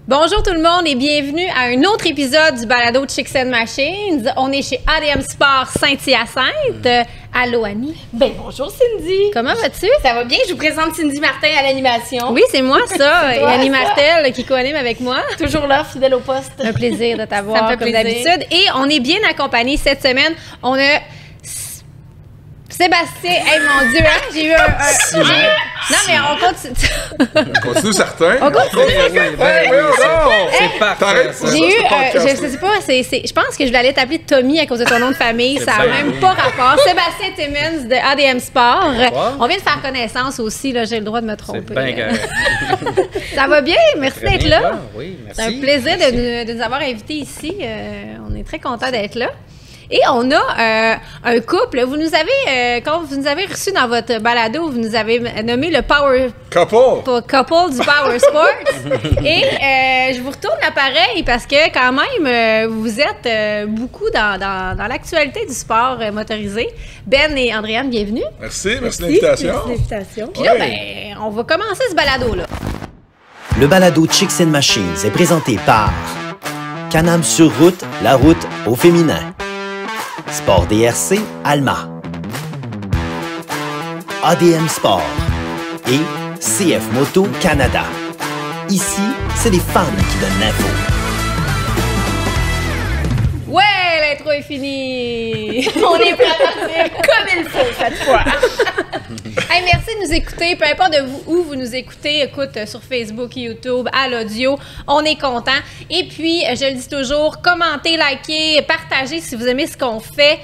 Bonjour tout le monde et bienvenue à un autre épisode du balado de Chicks and Machines. On est chez ADM Sport Saint-Hyacinthe. Allô Annie. Ben bonjour Cindy. Comment vas-tu? Ça va bien, je vous présente Cindy Martin à l'animation. Oui, c'est moi ça, et toi, Annie ça. Martel qui co-anime avec moi. Toujours là, fidèle au poste. Un plaisir de t'avoir Ça me fait comme plaisir. d'habitude. Et on est bien accompagnés cette semaine. On a Sébastien, hey mon Dieu, hein? J'ai eu non, mais on continue. On continue certains. On continue. C'est parfait. J'ai eu, je sais pas, je pense que je l'allais t'appeler Tommy à cause de ton nom de famille. Ça n'a même pas rapport. Sébastien Timmins de ADM Sport. On vient de faire connaissance aussi, là, j'ai le droit de me tromper. C'est bien correct. Ça va bien? Merci Très d'être bien, là. bon, oui, merci. C'est un plaisir de nous avoir invités ici. On est très contents d'être là. Et on a un couple. Vous nous avez, quand vous nous avez reçus dans votre balado, vous nous avez nommé le Power Couple du Power Sport. Et je vous retourne l'appareil parce que quand même, vous êtes beaucoup dans l'actualité du sport motorisé. Ben et Andréane, bienvenue. Merci de l'invitation. Merci de l'invitation. Puis là, ben, on va commencer ce balado-là. Le balado Chicks and Machines est présenté par Can-Am sur route, la route au féminin. Sport DRC Alma. ADM Sport et CF Moto Canada. Ici, c'est les fans qui donnent l'info. Ouais, l'intro est finie! On est prêts à partir comme il faut cette fois. Hey, merci de nous écouter. Peu importe où vous nous écoutez, écoute sur Facebook, YouTube, à l'audio, on est content. Et puis, je le dis toujours, commentez, likez, partagez si vous aimez ce qu'on fait.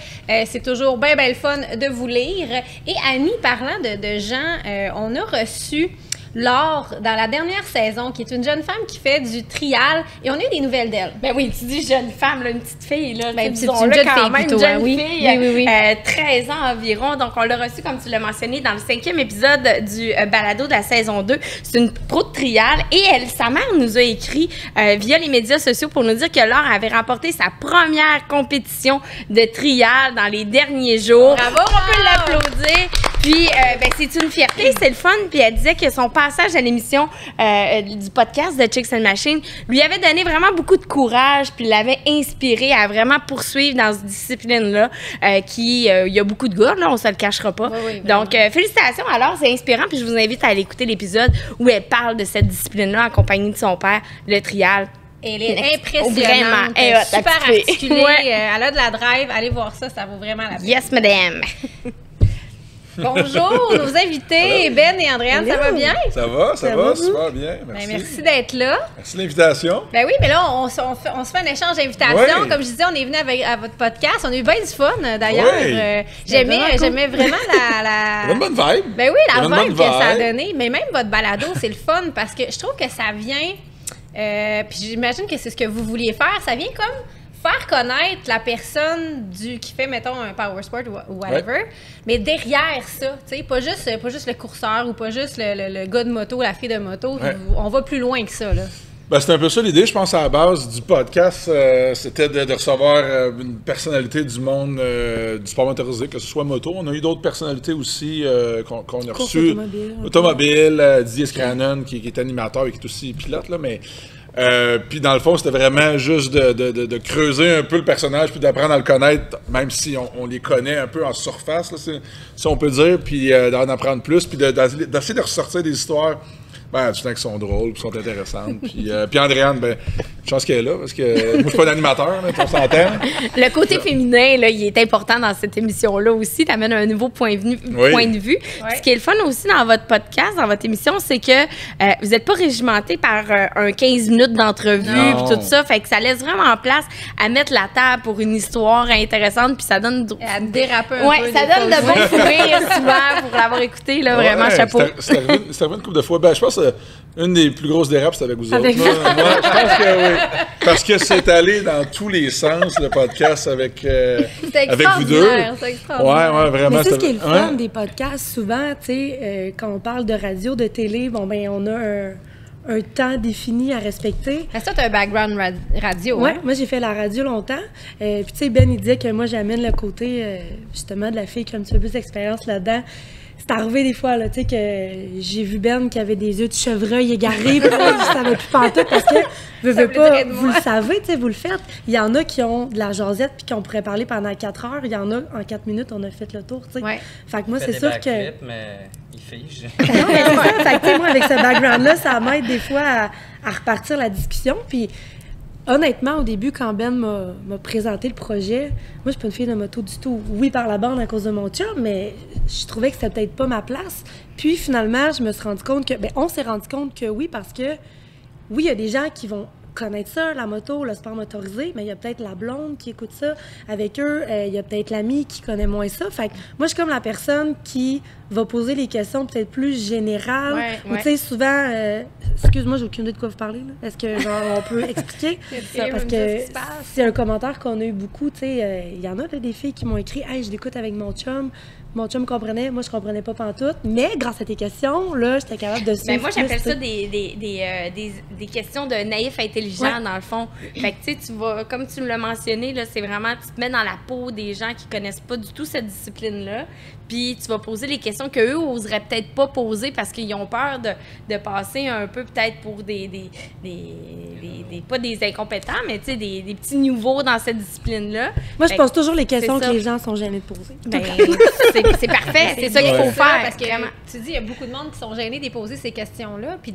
C'est toujours bien, bien le fun de vous lire. Et Annie, parlant de gens, on a reçu Laure dans la dernière saison, qui est une jeune femme qui fait du trial. Et on a eu des nouvelles d'elle. Ben oui, tu dis jeune femme, là, une petite fille, là. Ben, disons, c'est une là, jeune quand fille même, plutôt, jeune hein, oui. fille, Oui. 13 ans environ. Donc, on l'a reçue, comme tu l'as mentionné, dans le 5e épisode du balado de la saison 2. C'est une pro de trial. Et sa mère nous a écrit via les médias sociaux pour nous dire que Laure avait remporté sa première compétition de trial dans les derniers jours. Bravo, On peut Laure! l'applaudir. Puis, ben, c'est une fierté, c'est le fun. Puis, elle disait que son passage à l'émission du podcast de Chicks and Machines lui avait donné vraiment beaucoup de courage, puis l'avait inspiré à vraiment poursuivre dans cette discipline-là, il y a beaucoup de gars, là, on se le cachera pas. Oui, donc, félicitations alors, c'est inspirant. Puis, je vous invite à aller écouter l'épisode où elle parle de cette discipline-là en compagnie de son père, le trial. Elle est impressionnante, Vraiment, elle est hot, super la petite fille. articulée, Ouais. elle a de la drive. Allez voir ça, ça vaut vraiment la peine. Yes, madame. Bonjour, nos invités, Ben et Andréane, ça va bien? Ça va, super bien. Merci. Ben, merci d'être là. Merci de l'invitation. Ben oui, mais là, on se fait un échange d'invitations. Oui. Comme je disais, on est venu à votre podcast. On a eu bien du fun, d'ailleurs. Oui. J'aimais vraiment Il y a une bonne vibe. Ben oui, Il y a la une bonne vibe que ça a vibe. donné. Mais même votre balado, c'est le fun parce que je trouve que ça vient... puis j'imagine que c'est ce que vous vouliez faire. Ça vient comme faire connaître la personne qui fait, mettons, un power sport ou whatever, Ouais. mais derrière ça, tu sais, pas juste le courseur ou pas juste le gars de moto, la fille de moto. Ouais. On va plus loin que ça, là. Ben, c'est un peu ça l'idée, je pense, à la base du podcast. C'était de recevoir une personnalité du monde du sport motorisé, que ce soit moto. On a eu d'autres personnalités aussi qu'on a reçues. Automobile, Didier Scrannon, qui est animateur et qui est aussi pilote, là, mais... puis dans le fond, c'était vraiment juste de creuser un peu le personnage puis d'apprendre à le connaître, même si on les connaît un peu en surface, là, si on peut dire, puis d'en apprendre plus, puis d'essayer de ressortir des histoires. Ben, tu sais qui sont drôles, qui sont intéressantes. Puis Andréane, ben, je pense qu'elle est là, parce que moi, je suis pas un animateur, mais on s'entend. Le côté féminin, là, il est important dans cette émission-là aussi. Tu amènes un nouveau point de vue. Oui. Ce qui est le fun aussi dans votre podcast, dans votre émission, c'est que vous n'êtes pas régimenté par un 15 minutes d'entrevue Non. puis tout ça. Fait que ça laisse vraiment place à mettre la table pour une histoire intéressante. Puis ça donne... À déraper un peu. Ouais, ça des donne fois de bons aussi. fous rires souvent pour l'avoir écouté. Là, vraiment, Ouais, chapeau. C'est arrivé une couple de fois. Ben, je pense que une des plus grosses dérapes, c'était avec vous Avec autres. Moi, je pense que oui. Parce que c'est allé dans tous les sens, le podcast avec vous deux. C'est extraordinaire. Ouais, vraiment. Mais c'est ce qui est le fun Ouais. des podcasts. Souvent, tu sais, quand on parle de radio, de télé, bon, ben, on a un temps défini à respecter. Mais ça, tu as un background radio. Ouais, hein? moi, j'ai fait la radio longtemps. Puis, tu sais, Ben, il disait que moi, j'amène le côté, justement, de la fille qui a un petit peu plus d'expérience là-dedans. c'est arrivé des fois, là, tu sais, que j'ai vu Ben qui avait des yeux de chevreuil égarés, puis là, je savais plus pantoute parce que, veux pas, vous le savez, tu sais, vous le faites. Il y en a qui ont de la jasette puis qu'on pourrait parler pendant 4 heures. Il y en a, en 4 minutes, on a fait le tour, tu sais. Ouais. Fait que moi, c'est des sûr que... backflips, mais il fige. Non, mais c'est ça. Fait que, tu sais, moi, avec ce background-là, ça m'aide des fois à repartir la discussion. Puis, honnêtement, au début, quand Ben m'a présenté le projet, moi, je suis pas une fille de moto du tout. Oui, par la bande à cause de mon chum, mais je trouvais que c'était peut-être pas ma place. Puis, finalement, je me suis rendu compte que... Bien, on s'est rendu compte que oui, parce que, oui, il y a des gens qui vont connaître ça, la moto, le sport motorisé, mais il y a peut-être la blonde qui écoute ça avec eux, il y a peut-être l'ami qui connaît moins ça. Fait que moi, je suis comme la personne qui va poser les questions peut-être plus générales. Ou tu sais, souvent, excuse-moi, j'ai aucune idée de quoi vous parlez. Est-ce que, genre, on peut expliquer? Ça, parce que c'est un commentaire qu'on a eu beaucoup, tu sais, il y en a là, des filles qui m'ont écrit « Hey, je l'écoute avec mon chum ». Mon chum comprenait, moi je comprenais pas pantoute, mais grâce à tes questions, là, j'étais capable de suivre. Ben moi, j'appelle ça des questions de naïf intelligent, dans le fond. Fait que, tu sais, tu vas, comme tu l'as mentionné, là, c'est vraiment, tu te mets dans la peau des gens qui connaissent pas du tout cette discipline-là, puis tu vas poser les questions qu'eux oseraient peut-être pas poser parce qu'ils ont peur de passer un peu peut-être pour pas des incompétents, mais tu sais, des petits nouveaux dans cette discipline-là. Moi, je pose toujours les questions que les gens sont gênés de poser. Ben, c'est parfait, c'est ça qu'il faut faire. Parce que tu dis, il y a beaucoup de monde qui sont gênés de poser ces questions-là, puis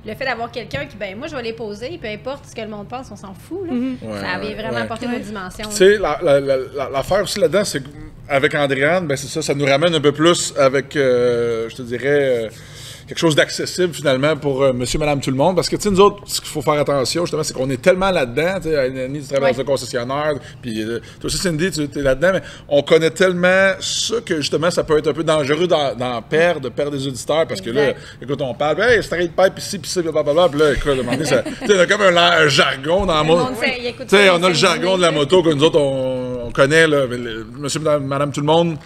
le fait d'avoir quelqu'un qui, ben moi, je vais les poser, peu importe ce que le monde pense, on s'en fout. Là. Ça avait vraiment apporté nos dimensions. Tu sais, l'affaire aussi là-dedans, c'est qu'avec Andréane, ben c'est ça nous ramène un peu plus avec, je te dirais, quelque chose d'accessible finalement pour monsieur, madame, tout le monde. Parce que, tu sais, nous autres, ce qu'il faut faire attention, justement, c'est qu'on est tellement là-dedans. Tu sais, Annie, tu travailles dans un concessionnaire, puis toi aussi, Cindy, tu es là-dedans, mais on connaît tellement ça que, justement, ça peut être un peu dangereux de perdre des auditeurs. Parce que là, écoute, on parle, hey, straight pipe, ici, blablabla. Puis là, écoute, à un moment donné, tu sais, on a comme un jargon dans la moto. Tu sais, on a le jargon de la moto que nous autres, on connaît, là, monsieur, madame, tout le monde.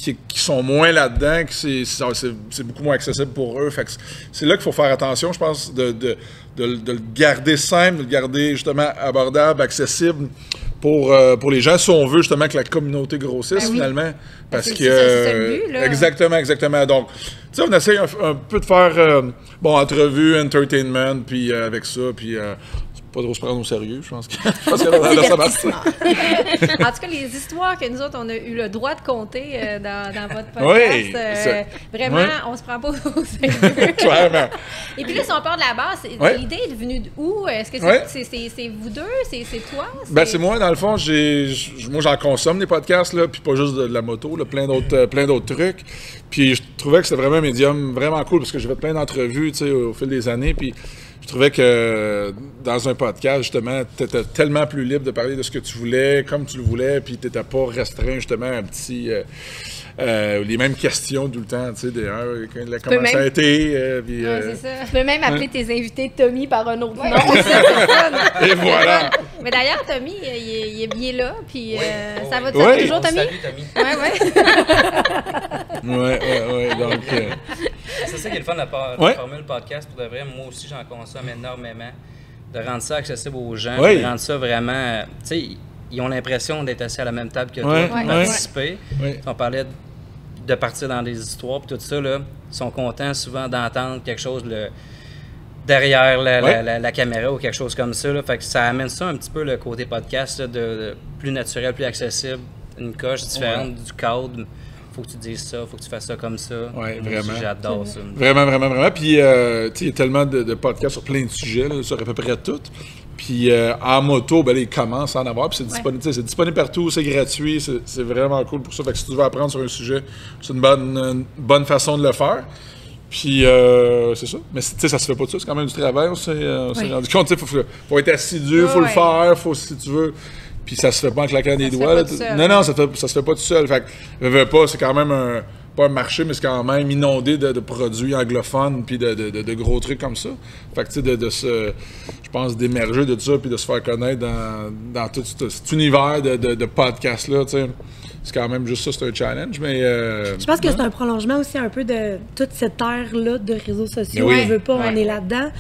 Qui sont moins là-dedans, que c'est beaucoup moins accessible pour eux. Fait que c'est là qu'il faut faire attention, je pense, de le garder simple, de le garder justement abordable, accessible pour les gens, si on veut justement que la communauté grossisse finalement. Parce que c'est le but, là. Exactement. Donc, tu sais, on essaie un peu de faire entrevue, entertainment, puis avec ça, puis pas trop se prendre au sérieux, je pense que là, ça marche. En tout cas, les histoires que nous autres, on a eu le droit de compter dans votre podcast, vraiment, on se prend pas au sérieux. Clairement. Et puis là, si on part de la base, l'idée est venue d'où? Est-ce que c'est vous deux? C'est toi? Ben, c'est moi, dans le fond. Moi, j'en consomme des podcasts, là, puis pas juste de la moto, là, plein d'autres trucs. Puis je trouvais que c'était vraiment un médium vraiment cool, parce que j'ai fait plein d'entrevues, tu sais, au fil des années, puis je trouvais que dans un podcast, justement, tu étais tellement plus libre de parler de ce que tu voulais, comme tu le voulais, puis tu n'étais pas restreint, justement, à un petit... les mêmes questions tout le temps, tu sais, d'ailleurs, comment ça a été. c'est ça. Tu peux même appeler tes invités Tommy par un autre nom. Et voilà! Mais d'ailleurs, Tommy, il est là, puis ça va toujours, Tommy? Salut, Tommy. Ouais, donc... C'est ça qui est le fun de la formule podcast, pour de vrai. Moi aussi, j'en consomme énormément. De rendre ça accessible aux gens, de rendre ça vraiment... Tu sais, ils ont l'impression d'être assis à la même table que toi, de participer. On parlait de partir dans des histoires, puis tout ça, là, ils sont contents souvent d'entendre quelque chose derrière la caméra ou quelque chose comme ça. Là. Fait que ça amène ça un petit peu le côté podcast là, de plus naturel, plus accessible, une coche différente du cadre. Faut que tu dises ça, faut que tu fasses ça comme ça. Oui, vraiment. J'adore ça. Vraiment. Puis, tu sais, il y a tellement de podcasts sur plein de sujets, là, sur à peu près tout. Puis, en moto, ben, là, ils commencent à en avoir. Puis, c'est disponible partout, c'est gratuit, c'est vraiment cool pour ça. Fait que si tu veux apprendre sur un sujet, c'est une bonne façon de le faire. Puis, c'est ça. Mais, tu sais, ça se fait pas tout ça. C'est quand même du travail. On s'est rendu compte, tu sais, faut être assidu, faut le faire, si tu veux. Puis ça se fait pas en claquant des doigts. Là. Non, ça se fait pas tout seul. Fait que, c'est quand même pas un marché, mais c'est quand même inondé de produits anglophones puis de gros trucs comme ça. Fait que, tu sais, je pense, d'émerger de ça puis de se faire connaître dans tout cet univers de podcasts-là, tu sais. c'est quand même juste ça, c'est un challenge, mais... Je pense que c'est un prolongement aussi un peu de toute cette ère-là de réseaux sociaux. Oui. On veut pas, on est là-dedans.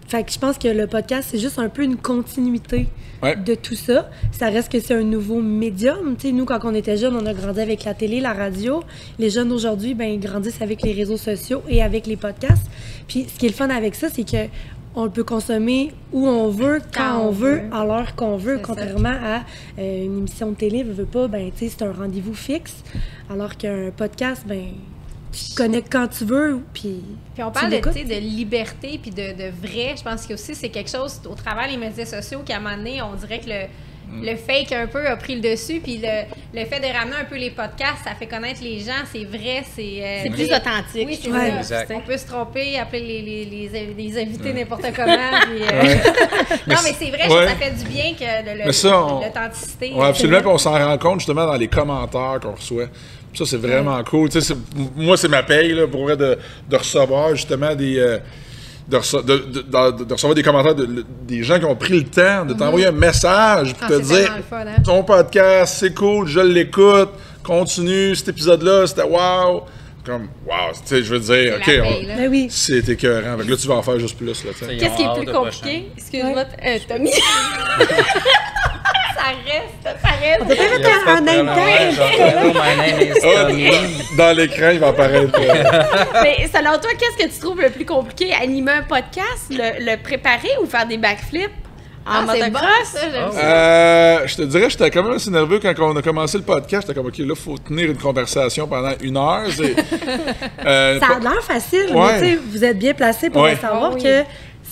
Fait que je pense que le podcast, c'est juste un peu une continuité de tout ça. Ça reste que c'est un nouveau médium. Tu sais, nous, quand on était jeunes, on a grandi avec la télé, la radio. Les jeunes d'aujourd'hui, ben, ils grandissent avec les réseaux sociaux et avec les podcasts. Puis ce qui est le fun avec ça, c'est que on le peut consommer où on veut, quand on veut, à l'heure qu'on veut, contrairement à une émission de télé, veut pas, ben, tu sais, c'est un rendez-vous fixe, alors qu'un podcast, ben, tu te connectes quand tu veux, puis on parle de liberté, puis de vrai, je pense que aussi c'est quelque chose, au travers des médias sociaux, qu'à un moment donné, on dirait que le fake un peu a pris le dessus, puis le fait de ramener un peu les podcasts, ça fait connaître les gens, c'est vrai, c'est plus authentique. Oui, c'est ça. On peut se tromper, appeler les invités n'importe comment. Puis, non, mais c'est vrai, ça fait du bien que l'authenticité. Oui, absolument, puis on s'en rend compte justement dans les commentaires qu'on reçoit. Ça, c'est vraiment cool. Tu sais, moi, c'est ma paye, là, pour vrai, de recevoir justement des... De recevoir des commentaires des gens qui ont pris le temps de t'envoyer un message pour te dire ton podcast, c'est cool, je l'écoute, continue, cet épisode-là, c'était wow. Comme, wow, tu sais, je veux dire, OK, c'est écœurant. Là, tu vas en faire juste plus. Qu'est-ce qui est plus compliqué? Excuse-moi, Tommy. Ça reste. On peut pas mettre un dans l'écran, il va apparaître. Mais selon toi, qu'est-ce que tu trouves le plus compliqué? Animer un podcast, le préparer ou faire des backflips en motocross? Je te dirais, j'étais quand même assez nerveux quand on a commencé le podcast. J'étais comme, OK, là, il faut tenir une conversation pendant 1 heure. Ça a l'air facile, mais tu sais, vous êtes bien placé pour savoir que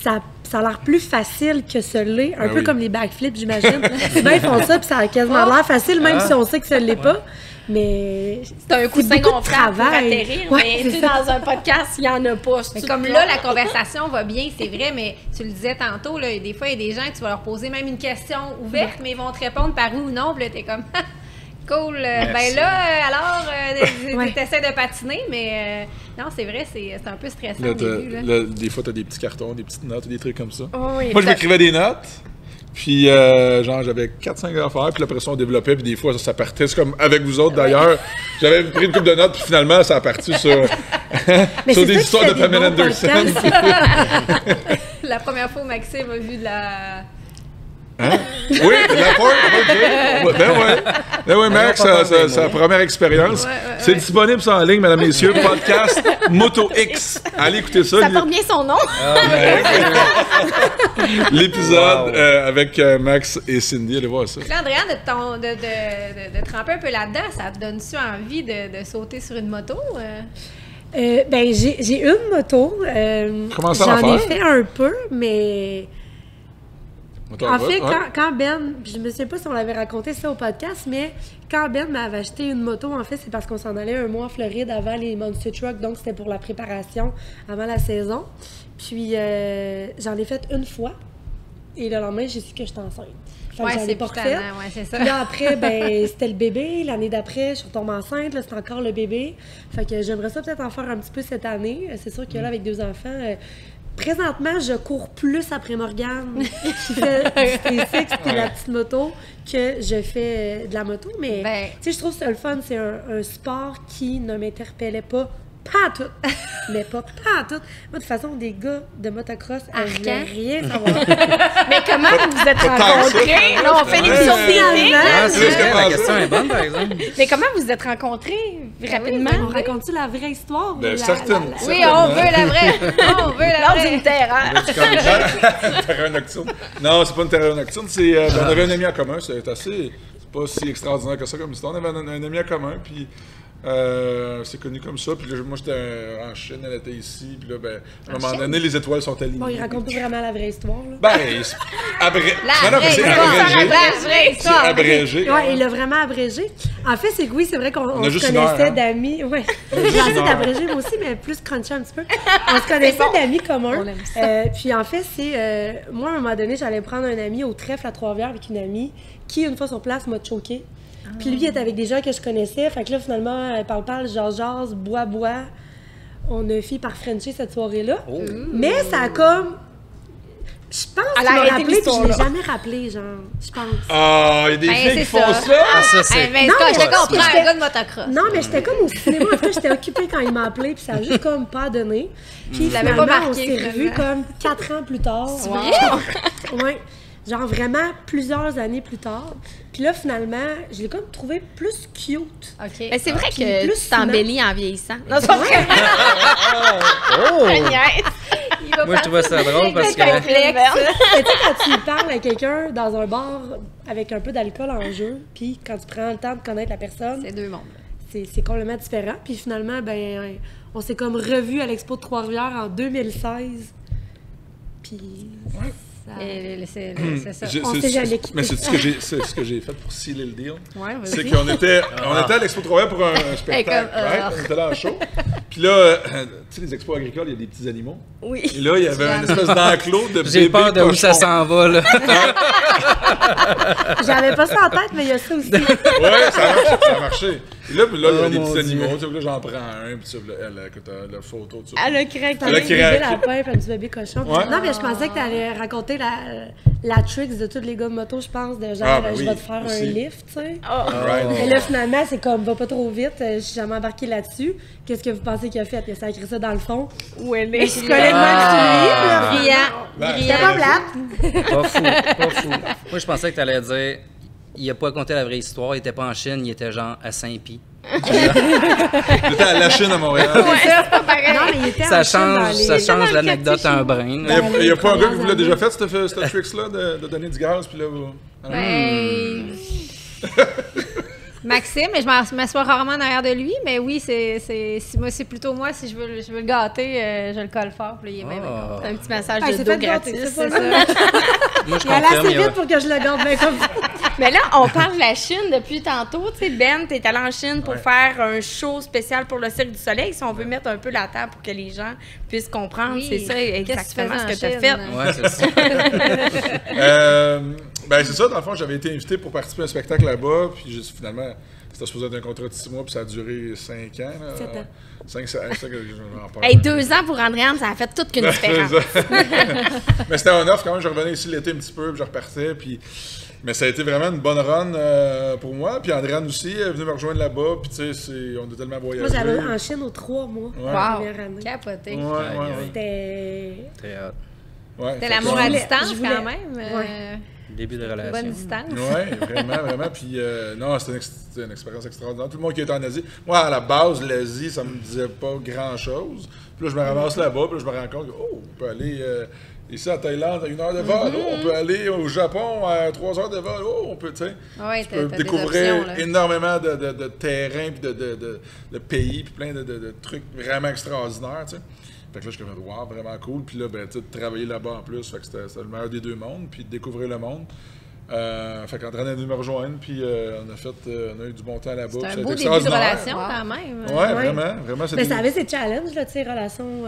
ça a l'air plus facile que ce l'est, un peu comme les backflips, j'imagine. Souvent, ils font ça, puis ça a quasiment l'air facile, même si on sait que ça ne l'est pas. Mais c'est un coussin gonflable pour atterrir, mais dans un podcast, il n'y en a pas. Comme là, la conversation va bien, c'est vrai, mais tu le disais tantôt, là, des fois, il y a des gens que tu vas leur poser même une question ouverte, mais ils vont te répondre par oui ou non, puis là, t'es comme... Cool. Ben là, alors, tu essaies de patiner, mais non, c'est vrai, c'est un peu stressant là, au début. Des fois, tu as des petits cartons, des petites notes, des trucs comme ça. Oui, moi, je m'écrivais des notes, puis genre, j'avais 4-5 affaires, puis après ça, on développait, puis des fois, ça partait. C'est comme avec vous autres, d'ailleurs. J'avais pris une couple de notes, puis finalement, ça a parti sur des histoires de Pamela Anderson. La première fois où Maxime a vu de la... Hein? Oui, la porte, Ben oui, Max, sa première expérience. C'est disponible ça en ligne, mesdames et messieurs. Podcast Moto X. Allez écouter ça. Ça porte bien son nom. L'épisode avec Max et Cindy, allez voir ça. Là, Andréane, de tremper un peu là-dedans, ça te donne-tu envie de sauter sur une moto? Ben, j'ai une moto. J'en ai fait un peu, mais... En fait, quand Ben, je me souviens pas si on l'avait raconté ça au podcast, mais quand Ben m'avait acheté une moto, en fait, c'est parce qu'on s'en allait un mois en Floride avant les Monster Truck, donc c'était pour la préparation avant la saison. Puis j'en ai fait une fois, et le lendemain, j'ai su que j'étais enceinte. C'est pas refait. C'est ça. Puis là, après, ben, c'était le bébé. L'année d'après, je suis retombée enceinte. Là, c'était encore le bébé. Fait que j'aimerais ça peut-être en faire un petit peu cette année. C'est sûr que là, avec 2 enfants... présentement, je cours plus après Morgane qui fait du SpaceX puis la petite moto que je fais de la moto. Mais tu sais, je trouve ça le fun. C'est un sport qui ne m'interpellait pas tout. Mais pas tout. Moi, de toute façon, des gars de motocross, je voulais rien savoir. Mais comment vous vous êtes rencontrés? Là, on fait l'émission de la question est bonne, par exemple. Mais comment vous vous êtes rencontrés rapidement? On raconte-tu la vraie histoire? Certaines. Oui, on veut la vraie. On veut la vraie. D'une terreur. Terreur nocturne. Non, c'est pas une terreur nocturne. On avait un ami en commun. C'est pas si extraordinaire que ça comme histoire. On avait un ami en commun, puis... c'est connu comme ça. Puis là, moi, j'étais en Chine, elle était ici. Puis là, ben, à un moment donné, les étoiles sont alignées. Bon, il raconte pas vraiment la vraie histoire. Là. Ben, c'est abrégé. C'est abrégé. Ouais, il l'a vraiment abrégé. En fait, c'est que oui, c'est vrai qu'on se connaissait d'amis. Ouais. J'ai essayé d'abréger moi aussi, mais plus crunché un petit peu. On se connaissait d'amis communs. Puis en fait, c'est. Moi, à un moment donné, j'allais prendre un ami au trèfle à Trois-Rivières avec une amie qui, une fois sur place, m'a choqué. Puis lui, il était avec des gens que je connaissais. Fait que là, finalement, parle, jase, bois. On a fini par frencher cette soirée-là. Mais ça a comme... Je pense qu'il m'a rappelé, puis je l'ai jamais rappelé, genre, je pense. Ah, il y a des filles je qui l'ai jamais rappelé, genre, je pense. Ah, il y a des filles qui font ça! Ah, ça, c'est... Mais Non, je mais te comprends, j'étais- un gars de motocross. Non, mais j'étais comme au cinéma, en fait, j'étais occupée quand il m'a appelé, puis ça a juste comme pas donné. Puis l'avais finalement, pas on marqué, s'est revus comme 4 ans plus tard. Ouais. Genre vraiment plusieurs années plus tard. Puis là, finalement, je l'ai comme trouvé plus cute. OK. Mais c'est vrai Puis que plus tu t'embellis en vieillissant. Non, c'est Ouais. Oh! Il va Moi, je trouvais ça drôle parce que... Mais tu sais, quand tu parles à quelqu'un dans un bar avec un peu d'alcool en jeu, puis quand tu prends le temps de connaître la personne, C'est deux mondes. c'est complètement différent. Puis finalement, ben, on s'est comme revus à l'Expo de Trois-Rivières en 2016. Puis C'est ça. On s'est jamais quitté. Mais c'est ce que j'ai fait pour sealer le deal. Ouais, vas-y. C'est qu'on était à l'Expo de Trois-Rivières pour un spectacle. comme, Right? On était là en show. Puis là, tu sais, les expos agricoles, il y a des petits animaux. Oui. Et là, il y avait une espèce d'enclos de bébés J'ai peur de où ça cochons. s'en va, là. J'avais pas ça en tête, mais il y a ça aussi. Ouais, ça a marché. Et là, il y a des mon petits Dieu. animaux. Tu sais, là, j'en prends un. Puis ça, là, elle, écoute, la photo. Tu sais. Elle a craqué. T'as Elle a un petit bébé craqué. lapin et un petit bébé cochon. Ouais. Non, mais je pensais que t'allais raconter la tricks de tous les gars de moto, je pense, de genre, Ah, ben je oui, vais te faire aussi. un lift, tu sais. Right. Mais là, finalement, c'est comme, va pas trop vite, je suis jamais embarquée là-dessus. Qu'est-ce que vous pensez qu'il a fait? Il a sacré ça dans le fond. Où elle Je est? collais de même sur lui, là. Brillant. Ben, C'était pas plate. Pas fou, pas fou. Moi, je pensais que tu allais dire, il a pas conté la vraie histoire, il était pas en Chine, il était genre à Saint-Pie. J'étais à la Chine à Montréal. Non, mais il était Ça en Chine dans change, les- ça change dans le l'anecdote quartier un brin. Il là. n'y a pas un gars qui vous l'a premières déjà fait, cette tricks-là, de donner du gaz, puis là, vous... Ben, Maxime, mais je m'assois rarement en arrière de lui, mais oui, c'est plutôt moi, si je veux le gâter, je le colle fort, puis là, il est bien Oh. Un petit massage Ah, de c'est dos fait gâter, gratis. c'est pas c'est ça. Moi, je Il allait confirme, assez vite pour que je le garde bien comme ça. Mais là, on parle de la Chine depuis tantôt. Tu sais, Ben, t'es allé en Chine pour Ouais. faire un show spécial pour le Cirque du Soleil. Si on veut mettre un peu la table pour que les gens puissent comprendre, Oui. c'est ça exactement ce que Qu'est-ce que tu tu as faisais fait. en Ouais, c'est ça. Ben, c'est ça, dans le fond, j'avais été invité pour participer à un spectacle là-bas, puis finalement, c'était supposé être un contrat de 6 mois, puis ça a duré 5 ans. 7 ans. 5, c'est ça que j'en parle. Hey, 2 ans pour Andréane, ça a fait toute une différence. Mais c'était un offre quand même, je revenais ici l'été un petit peu, puis je repartais, puis... Mais ça a été vraiment une bonne run pour moi, puis Andréane aussi, elle est venue me rejoindre là-bas, puis tu sais, on a tellement voyagé. Moi, j'allais en Chine aux 3 mois. Ouais. La Wow. première année. Capoté. Ouais, ouais, C'était... Très hâte. ouais. C'était Fait l'amour que- à voulais- distance, je voulais- quand même. Ouais. Début de relation. Bonne distance. Oui, vraiment, vraiment. Puis, non, c'était une expérience extraordinaire. Tout le monde qui était en Asie. Moi, à la base, l'Asie, ça me disait pas grand-chose. Puis là, je me ramasse là-bas, puis là, je me rends compte que, oh, on peut aller ici à Thaïlande à 1 heure de vol. Oh, on peut aller au Japon à 3 heures de vol. Oh, on peut, tu sais. Ouais, Tu peux t'as des découvrir options, là. énormément de terrains, puis de pays, puis plein de trucs vraiment extraordinaires, tu sais. Fait que là, je suis comme, wow, vraiment cool. Puis là, ben, tu sais, de travailler là-bas en plus, fait que c'était le meilleur des deux mondes, puis de découvrir le monde. Fait qu'Andréane est venue me rejoindre, puis on a eu du bon temps là-bas. C'est puis un ça a beau été début de extraordinaire. relation, quand même. Ouais, Ouais. vraiment. Mais ça avait ses challenges, là, tu sais, relations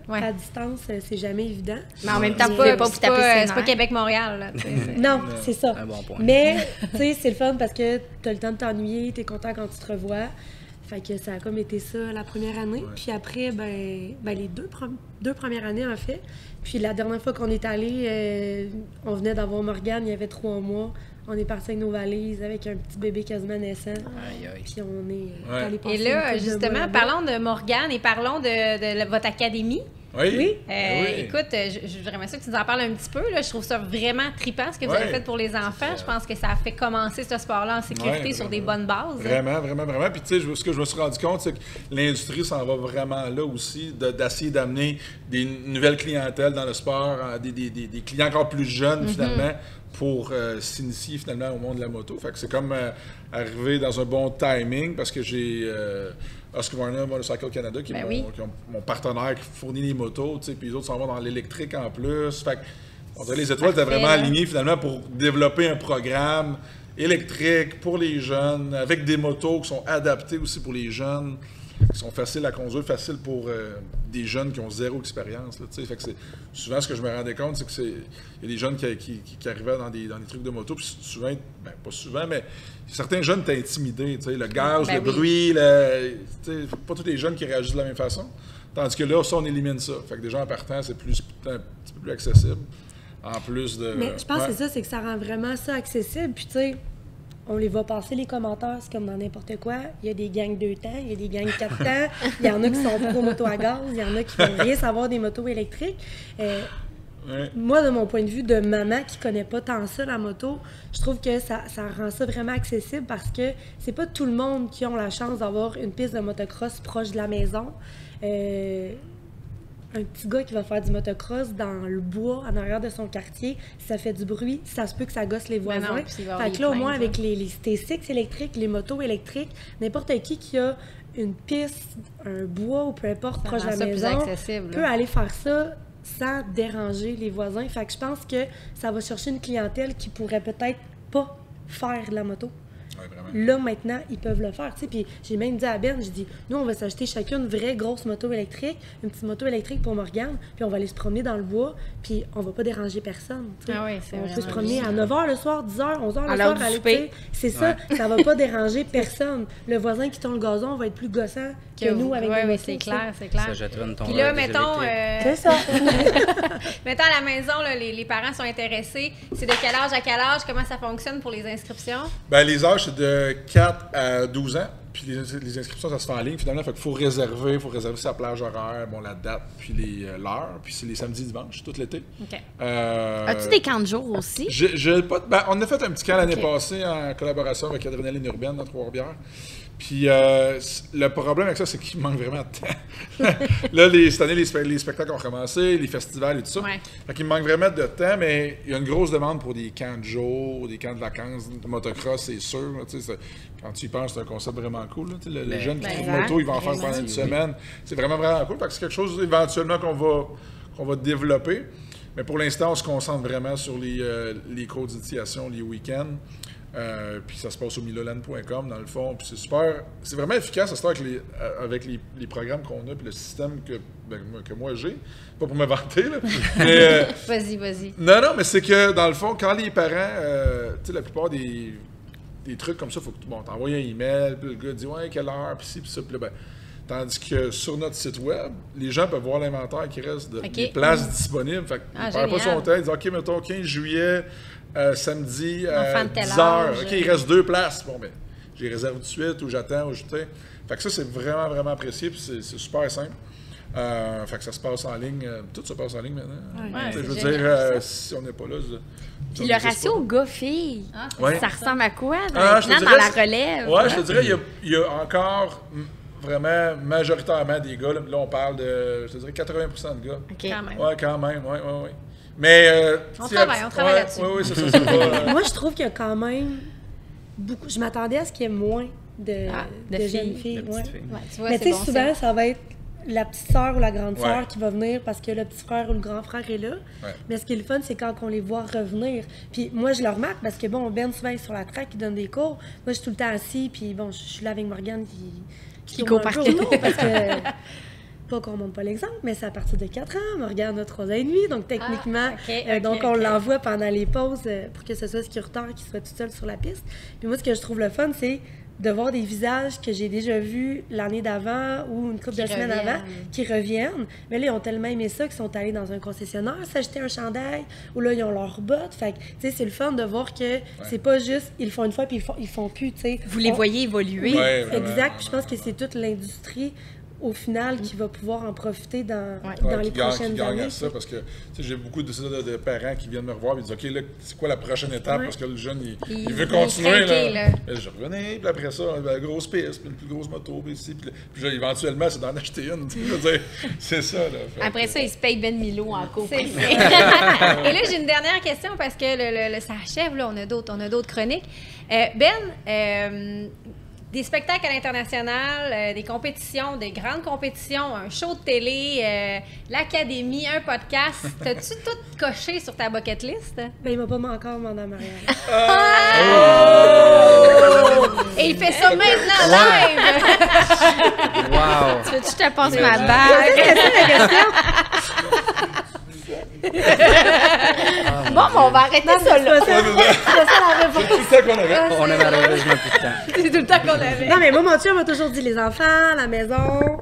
Ouais. à distance, c'est jamais évident. Mais en même temps, C'est vous pouvez pas vous c'est taper ses pas nerfs. Québec-Montréal, là. tu sais, c'est- Non, c'est ça. Un bon point. Mais, tu sais, c'est le fun parce que t'as le temps de t'ennuyer, t'es content quand tu te revois. Fait que ça a comme été ça la première année. Puis après, ben les deux premières années, en fait. Puis la dernière fois qu'on est allé, on venait d'avoir Morgane, il y avait 3 mois. On est parti avec nos valises, avec un petit bébé quasiment naissant. Aïe, aïe. Puis on est Ouais. allé passer Et là, une couple de mois justement, là-bas. parlons de Morgane et parlons de votre académie. Oui. Oui. Oui. Écoute, j'aimerais ça que tu nous en parles un petit peu. Là. Je trouve ça vraiment trippant ce que vous Ouais. avez fait pour les enfants. Je pense que ça a fait commencer ce sport-là en sécurité Ouais, sur des vraiment. bonnes bases. Vraiment. Puis, tu sais, ce que je me suis rendu compte, c'est que l'industrie s'en va vraiment là aussi, d'essayer d'amener des nouvelles clientèles dans le sport, des clients encore plus jeunes, finalement, pour s'initier, finalement, au monde de la moto. Fait que c'est comme arrivé dans un bon timing, parce que j'ai Oscar Warner Motorcycle Canada, qui est Ben oui. mon partenaire qui fournit les motos, tu sais, puis les autres s'en vont dans l'électrique en plus. Fait que, on dirait les étoiles étaient Parfait, vraiment là. alignées, finalement, pour développer un programme électrique pour les jeunes, avec des motos qui sont adaptées aussi pour les jeunes, qui sont faciles à conduire, faciles pour des jeunes qui ont zéro expérience. Là, tu sais. Fait que c'est souvent ce que je me rendais compte, c'est que il y a des jeunes qui arrivaient dans des trucs de moto, puis souvent, ben pas souvent, mais certains jeunes étaient intimidés. Tu sais, le gaz, Ben le oui. bruit, tu sais, pas tous les jeunes qui réagissent de la même façon. Tandis que là, ça, on élimine ça. Fait que déjà en partant, c'est un petit peu plus accessible. en plus de... Mais je pense que c'est ça, c'est que ça rend vraiment ça accessible. Puis tu sais, on les va passer les commentaires, c'est comme dans n'importe quoi. Il y a des gangs 2 temps, il y a des gangs 4 temps, il y en a qui sont pro moto à gaz, il y en a qui veulent rien savoir des motos électriques. Moi, de mon point de vue de maman qui connaît pas tant ça, la moto, je trouve que ça rend ça vraiment accessible parce que c'est pas tout le monde qui a la chance d'avoir une piste de motocross proche de la maison. Un petit gars qui va faire du motocross dans le bois, en arrière de son quartier, si ça fait du bruit, ça se peut que ça gosse les voisins. Fait que là, au moins, avec les T6 électriques, les motos électriques, n'importe qui a une piste, un bois ou peu importe, proche de la maison, peut aller faire ça sans déranger les voisins. Fait que je pense que ça va chercher une clientèle qui pourrait peut-être pas faire de la moto. Ouais, là, maintenant, ils peuvent le faire. Puis j'ai même dit à Ben, j'ai dit, nous, on va s'acheter chacun une vraie grosse moto électrique, une petite moto électrique pour Morgane, puis on va aller se promener dans le bois, puis on va pas déranger personne. Ah oui, on peut se promener à 9h le soir, 10h, 11h le soir. C'est ça, ça va pas déranger personne. Le voisin qui tourne le gazon va être plus gossant que nous avec des motos. C'est clair, c'est clair. Ça jettera une Puis là, mettons... C'est ça. mettons, à la maison, là, les parents sont intéressés. C'est de quel âge à quel âge? Comment ça fonctionne pour les inscriptions? Ben, les âges, c'est de 4 à 12 ans. Puis les inscriptions, ça se fait en ligne, finalement. Fait qu'il faut réserver sa plage horaire, bon, la date, puis l'heure. Puis c'est les samedis et dimanches, tout l'été. OK. As-tu des camps de jour aussi? On a fait un petit camp l'année passée en collaboration avec Adrénaline Urbaine dans Trois-Rivières. Puis le problème avec ça, c'est qu'il manque vraiment de temps. Là, cette année, les spectacles ont recommencé, les festivals et tout ça. Ouais. Fait qu'il manque vraiment de temps, mais il y a une grosse demande pour des camps de jour, des camps de vacances, de motocross, c'est sûr. Quand tu y penses, c'est un concept vraiment cool. Les jeunes qui trouvent moto, ils vont en faire pendant une semaine. C'est vraiment, vraiment cool. Fait que c'est quelque chose éventuellement qu'on va développer. Mais pour l'instant, on se concentre vraiment sur les cours d'initiation, les week-ends. Puis ça se passe au miloland.com dans le fond. Puis c'est super, c'est vraiment efficace à ce temps avec les programmes qu'on a puis le système que moi j'ai. Pas pour me vanter, là. Mais, Vas-y. Non, mais c'est que dans le fond, quand les parents, tu sais, la plupart des trucs comme ça, il faut que t'envoies un email, puis le gars dit ouais, quelle heure, puis ci, puis ça, puis là, ben. Tandis que sur notre site web, les gens peuvent voir l'inventaire qui reste des places disponibles. Fait qu'il ne perd pas son temps. Il dit OK, mettons 15 juillet, samedi, 10h. OK, il reste 2 places. Bon, ben, j'ai réservé tout de suite ou j'attends ou je sais. Fait que ça, c'est vraiment, vraiment apprécié. Puis c'est super simple. Fait que ça se passe en ligne. Tout se passe en ligne maintenant. Ouais, je veux dire, si on n'est pas là. Puis le ratio gars-filles, ça ressemble à quoi dans la relève? Ouais, je te dirais, il y a encore. Vraiment majoritairement des gars. Là, on parle de, je te dirais, 80% de gars. Okay. Quand même. Ouais, quand même. Ouais. Mais. On travaille là-dessus. Oui, c'est ça. Moi, je trouve qu'il y a quand même beaucoup. Je m'attendais à ce qu'il y ait moins de jeunes filles. Ouais, tu vois, mais tu sais, souvent, ça va être la petite sœur ou la grande sœur qui va venir parce que le petit frère ou le grand frère est là. Ouais. Mais ce qui est le fun, c'est quand on les voit revenir. Puis moi, je le remarque parce que, bon, Ben souvent est sur la track, il donne des cours. Moi, je suis tout le temps assis, puis bon, je suis là avec Morgane qui court partout. Parce que, pas qu'on montre pas l'exemple, mais c'est à partir de 4 ans. Morgane a 3 ans et demi, donc techniquement, on l'envoie pendant les pauses pour que ce soit sécuritaire, qu'il soit tout seul sur la piste. Puis moi, ce que je trouve le fun, c'est de voir des visages que j'ai déjà vus l'année d'avant ou une couple de semaines avant qui reviennent. Mais là, ils ont tellement aimé ça qu'ils sont allés dans un concessionnaire s'acheter un chandail ou là, ils ont leurs bottes. Fait que, tu sais, c'est le fun de voir que c'est pas juste, ils le font une fois puis ils font plus, tu sais. Vous les voyez évoluer. Ouais, exact. Puis je pense que c'est toute l'industrie au final, qui va pouvoir en profiter dans les prochaines années. Ça parce que j'ai beaucoup de parents qui viennent me revoir et disent OK, là, c'est quoi la prochaine étape parce que le jeune, il veut continuer. Là. Je revenais, puis après ça, la grosse piste, puis une plus grosse moto, puis ici, puis là, éventuellement, c'est d'en acheter une. C'est ça. Là, après ça, il se paye Ben Milo en cours. Et là, j'ai une dernière question parce que ça achève, là, on a d'autres chroniques. Ben, des spectacles à l'international, des compétitions, des grandes compétitions, un show de télé, l'académie, un podcast. T'as-tu tout coché sur ta bucket list? Ben, il m'a pas encore demandé en mariage. Et il fait ça maintenant, live! Wow! Tu veux que je te passe ma bague? C'est ça la question? Bon, on va arrêter ça là. C'est ça la réponse. C'est tout le temps qu'on avait. On a malheureusement plus de temps. C'est tout le temps qu'on avait. Non, mais moi, mon chum m'a toujours dit les enfants, la maison.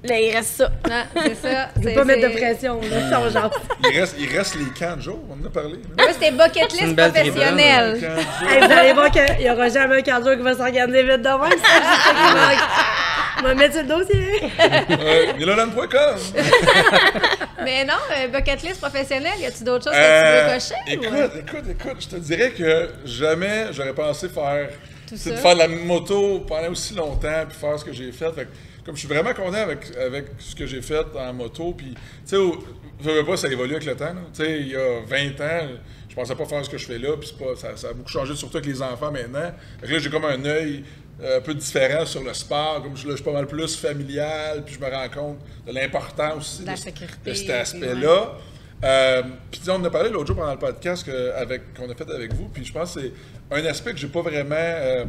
Là, il reste ça. Non, c'est ça. Je veux pas mettre de pression, là, sans genre. Il reste les camps de jour, on en a parlé. Moi, c'était bucket list professionnel. Hey, vous allez voir qu'il n'y aura jamais un camp de jour qui va s'organiser vite de même. On va mettre sur le dossier. Milolan.com. Mais non, bucket list professionnel, y a-tu d'autres choses que tu veux cocher? Écoute, je te dirais que jamais j'aurais pensé faire ça. De faire de la moto pendant aussi longtemps puis faire ce que j'ai fait. Fait que, comme je suis vraiment content avec ce que j'ai fait en moto, puis tu sais, ça évolue avec le temps. Tu sais, il y a 20 ans, je pensais pas faire ce que je fais là, puis ça a beaucoup changé, surtout avec les enfants maintenant. Fait que là, j'ai comme un œil un peu différent sur le sport, comme je suis pas mal plus familial, puis je me rends compte de l'importance aussi de cet aspect-là. Puis on en a parlé l'autre jour pendant le podcast qu'on a fait avec vous, puis je pense que c'est un aspect que j'ai pas vraiment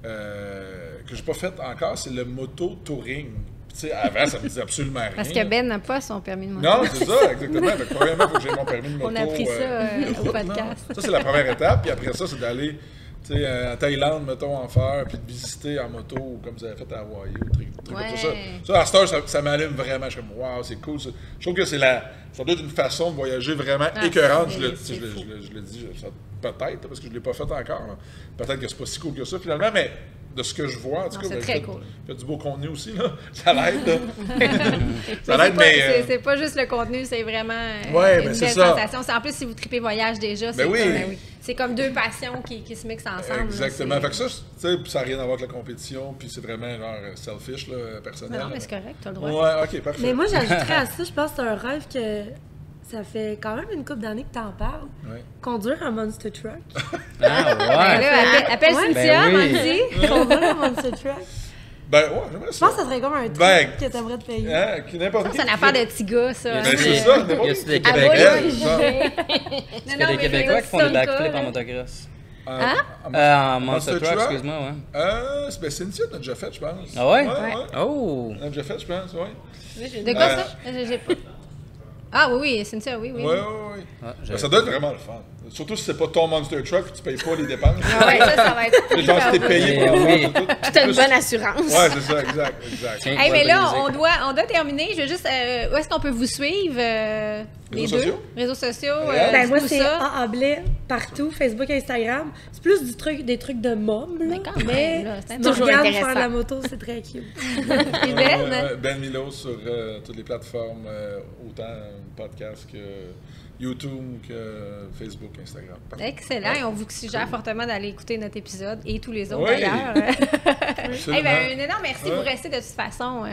que j'ai pas fait encore, c'est le moto-touring. Tu sais, avant, ça me disait absolument rien. Parce que Ben n'a pas son permis de moto. Non, c'est ça, exactement. Donc, premièrement, il faut que j'ai mon permis de moto. On a appris ça au podcast. Ça, c'est la première étape. Puis après ça, c'est d'aller en Thaïlande, mettons, en faire, puis de visiter en moto, comme vous avez fait à Hawaii, ou truc comme ça. Ça, à cette heure, ça m'allume vraiment. Je suis comme, wow, c'est cool. Ça. Je trouve que ça doit être une façon de voyager vraiment écœurante. Je le dis, peut-être, parce que je ne l'ai pas fait encore. Là. Peut-être que c'est pas si cool que ça, finalement, mais de ce que je vois, en tout cas, c'est très cool. Il y a du beau contenu aussi, là. Ça l'aide, ça l'aide, mais... C'est pas juste le contenu, c'est vraiment une belle sensation. En plus, si vous tripez voyage déjà, c'est comme deux passions qui se mixent ensemble. Exactement. Là, fait que ça, ça n'a rien à voir avec la compétition, puis c'est vraiment genre selfish, là, personnel. Non, mais c'est correct, t'as le droit. Ouais, ok, parfait. Mais moi, j'ajouterais à ça, je pense que c'est un rêve que ça fait quand même une couple d'années que t'en parles. Ouais. Conduire un Monster Truck. Ah, ouais. Là, appelle Cynthia, Mandy. Conduire un Monster Truck. Ben, ouais, j'aimerais ça. Je pense que ça serait comme un truc que t'aimerais te payer. N'importe qui. C'est une affaire de petits gars, ça. Ben, c'est ça. Y a-tu des Québécois? Est-ce qu'il y a des Québécois qui font des backflips en motocross? En Monster Truck, excuse-moi, ouais. Ben, Cynthia l'a déjà fait, je pense. Ah ouais? Oh! Elle l'a déjà fait, je pense, ouais. De quoi ça? J'ai pas. Ah oui, Cynthia, oui. Oui. Ça doit être vraiment le fun. Surtout si c'est pas ton Monster Truck, tu payes pas les dépenses. Ouais, ça va être. Genre, si t'es payé pour Puis t'as une bonne assurance. Ouais, c'est ça, exact. Hey, mais là, on doit terminer. Je veux juste. Où est-ce qu'on peut vous suivre? Les deux? Réseaux sociaux. Ben, moi, c'est A Blais partout, Facebook, Instagram. C'est plus des trucs de môme, là. Mais c'est toujours intéressant. Faire de la moto, c'est très cute. Et Ben? Ben Milo sur toutes les plateformes, autant podcast que YouTube, que Facebook, Instagram. Excellent. Et on vous suggère fortement d'aller écouter notre épisode et tous les autres d'ailleurs. Un énorme merci. Vous restez de toute façon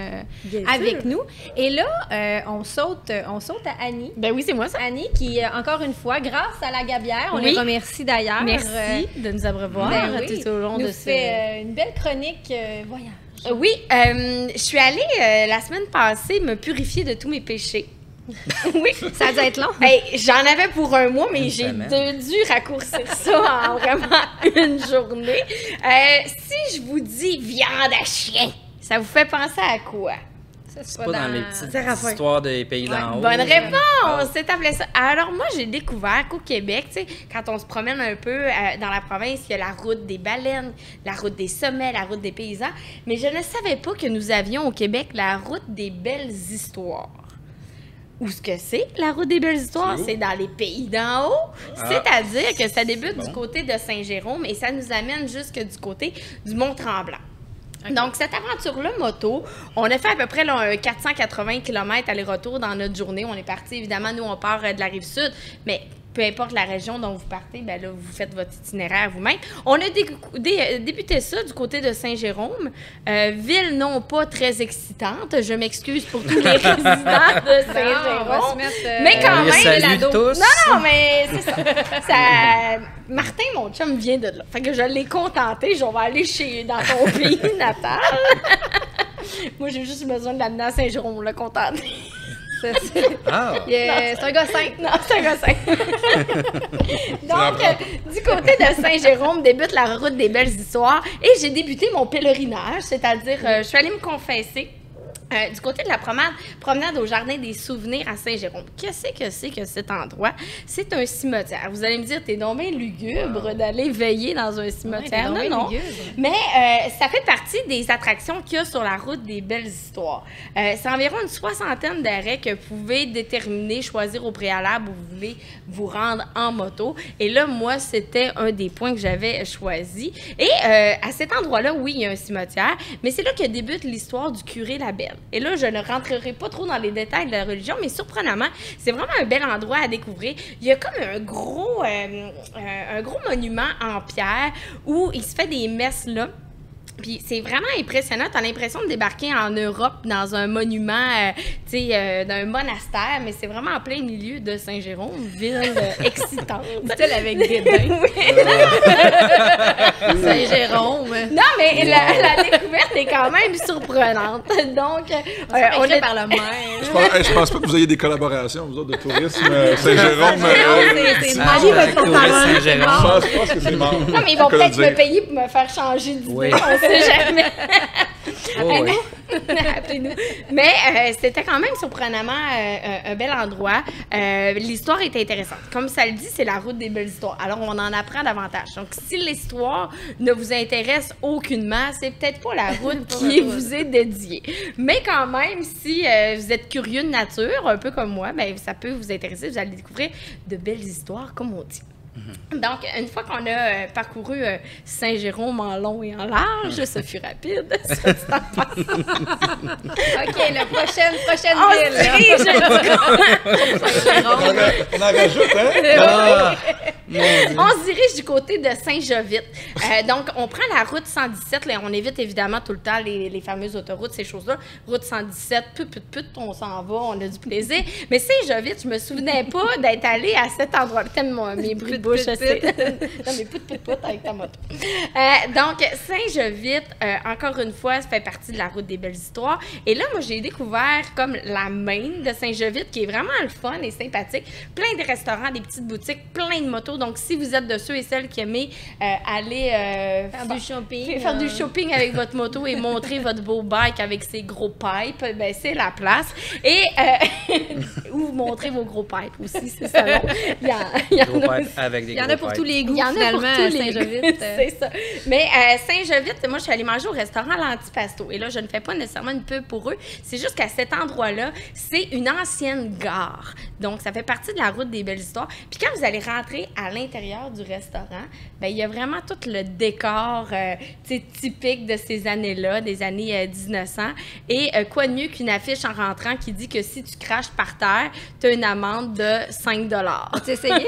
avec nous. Et là, on saute à Annie. Ben oui, c'est moi ça. Annie qui, encore une fois, grâce à la Gabière, on les remercie d'ailleurs. Merci de nous abreuvoir tout au long de fait une belle chronique voyage. Oui, je suis allée la semaine passée me purifier de tous mes péchés. Oui. Ça a dû être long. Hey, j'en avais pour un mois, mais j'ai dû raccourcir ça en vraiment une journée. Si je vous dis viande à chien, ça vous fait penser à quoi? C'est pas dans les petites histoires des pays d'en haut. Bonne réponse! C'est appelé ça. Alors, moi, j'ai découvert qu'au Québec, tu sais, quand on se promène un peu dans la province, il y a la route des baleines, la route des sommets, la route des paysans. Mais je ne savais pas que nous avions au Québec la route des belles histoires. Où ce que c'est, la route des belles histoires? C'est dans les pays d'en haut. C'est-à-dire que ça débute du côté de Saint-Jérôme et ça nous amène jusque du côté du Mont-Tremblant. Okay. Donc, cette aventure-là, moto, on a fait à peu près un 480 km aller-retour dans notre journée. On est parti, évidemment, nous, on part de la Rive-Sud, mais peu importe la région dont vous partez, ben là, vous faites votre itinéraire vous-même. On a débuté ça du côté de Saint-Jérôme, ville non pas très excitante. Je m'excuse pour tous les résidents de Saint-Jérôme. Mais quand même, salut tous. Non, mais c'est ça. Martin, mon chum, vient de là. Fait que je l'ai contenté. On va aller dans ton pays natal. Moi, j'ai juste besoin de l'amener à Saint-Jérôme, le contenter. C'est un gars simple. Non, c'est un gars simple. Donc, du côté de Saint-Jérôme débute la route des belles histoires et j'ai débuté mon pèlerinage, c'est-à-dire je suis allée me confesser Du côté de la promenade au Jardin des Souvenirs à Saint-Jérôme. Qu'est-ce que c'est que cet endroit? C'est un cimetière. Vous allez me dire, t'es donc bien lugubre d'aller veiller dans un cimetière. Ouais, non. Mais ça fait partie des attractions qu'il y a sur la route des Belles Histoires. C'est environ une 60aine d'arrêts que vous pouvez déterminer, choisir au préalable où vous voulez vous rendre en moto. Et là, moi, c'était un des points que j'avais choisi. Et à cet endroit-là, oui, il y a un cimetière, mais c'est là que débute l'histoire du curé Labelle. Et là, je ne rentrerai pas trop dans les détails de la religion, mais surprenamment, c'est vraiment un bel endroit à découvrir. Il y a comme un gros monument en pierre où il se fait des messes là. Puis c'est vraiment impressionnant. T'as l'impression de débarquer en Europe dans un monument, d'un monastère, mais c'est vraiment en plein milieu de Saint-Jérôme, ville excitante. Style avec dédain. Saint-Jérôme. Non, mais la découverte est quand même surprenante. Donc, on est par le maire. Je pense pas que vous ayez des collaborations, vous autres, de tourisme Saint-Jérôme. C'est Magie va être porte-parole. Je pense que c'est mort. Non, mais ils vont peut-être me payer pour me faire changer d'idée. Oui. On sait jamais. Oui. Appelez-nous. Mais c'était quand même surprenamment un bel endroit. L'histoire est intéressante. Comme ça le dit, c'est la route des belles histoires. Alors, on en apprend davantage. Donc, si l'histoire ne vous intéresse aucunement, c'est peut-être pas la route qui vous est dédiée. Mais quand même, si vous êtes curieux de nature, un peu comme moi, ben, ça peut vous intéresser. Vous allez découvrir de belles histoires, comme on dit. Donc, une fois qu'on a parcouru Saint-Jérôme en long et en large, ça fut rapide. OK, la prochaine ville. On en rajoute, hein? On se dirige du côté de Saint-Jovite. Donc, on prend la route 117. Là, on évite évidemment tout le temps les fameuses autoroutes, ces choses-là. Route 117, on s'en va, on a du plaisir. Mais Saint-Jovite, je me souvenais pas d'être allée à cet endroit-là. T'aimes mes bruits de bouche, je sais. Non, mais put avec ta moto. Donc, Saint-Jovite, encore une fois, ça fait partie de la route des belles histoires. Et là, moi, j'ai découvert comme la main de Saint-Jovite, qui est vraiment le fun et sympathique. Plein de restaurants, des petites boutiques, plein de motos. Donc, si vous êtes de ceux et celles qui aiment aller faire du shopping avec votre moto et montrer votre beau bike avec ses gros pipes, ben c'est la place. Et ou montrer vos gros pipes aussi, c'est ça. Il y en a pour tous les goûts, finalement, à Saint-Jovite. C'est ça. Mais Saint-Jovite, moi, je suis allée manger au restaurant L'Antipasto. Et là, je ne fais pas nécessairement une pub pour eux. C'est juste qu'à cet endroit-là, c'est une ancienne gare. Donc, ça fait partie de la route des belles histoires. Puis quand vous allez rentrer à l'intérieur du restaurant, ben il y a vraiment tout le décor typique de ces années-là, des années 1900. Et quoi de mieux qu'une affiche en rentrant qui dit que si tu craches par terre, tu as une amende de 5 $. As-tu essayé?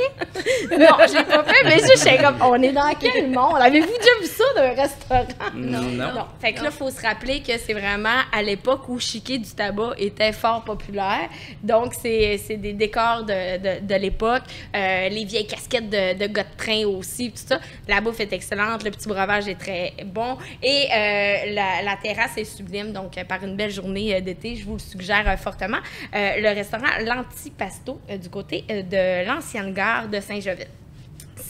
Non, j'ai pas fait, mais je sais comme, on est dans quel monde? Avez-vous déjà vu ça d'un restaurant? Non. Fait que là, il faut se rappeler que c'est vraiment à l'époque où chiquer du tabac était fort populaire. Donc, c'est des décors de l'époque. Les vieilles casquettes de gars de train aussi, tout ça. La bouffe est excellente, le petit breuvage est très bon. Et la terrasse est sublime. Donc, par une belle journée d'été, je vous le suggère fortement. Le restaurant L'Antipasto, du côté de l'ancienne gare de Saint-Jovite.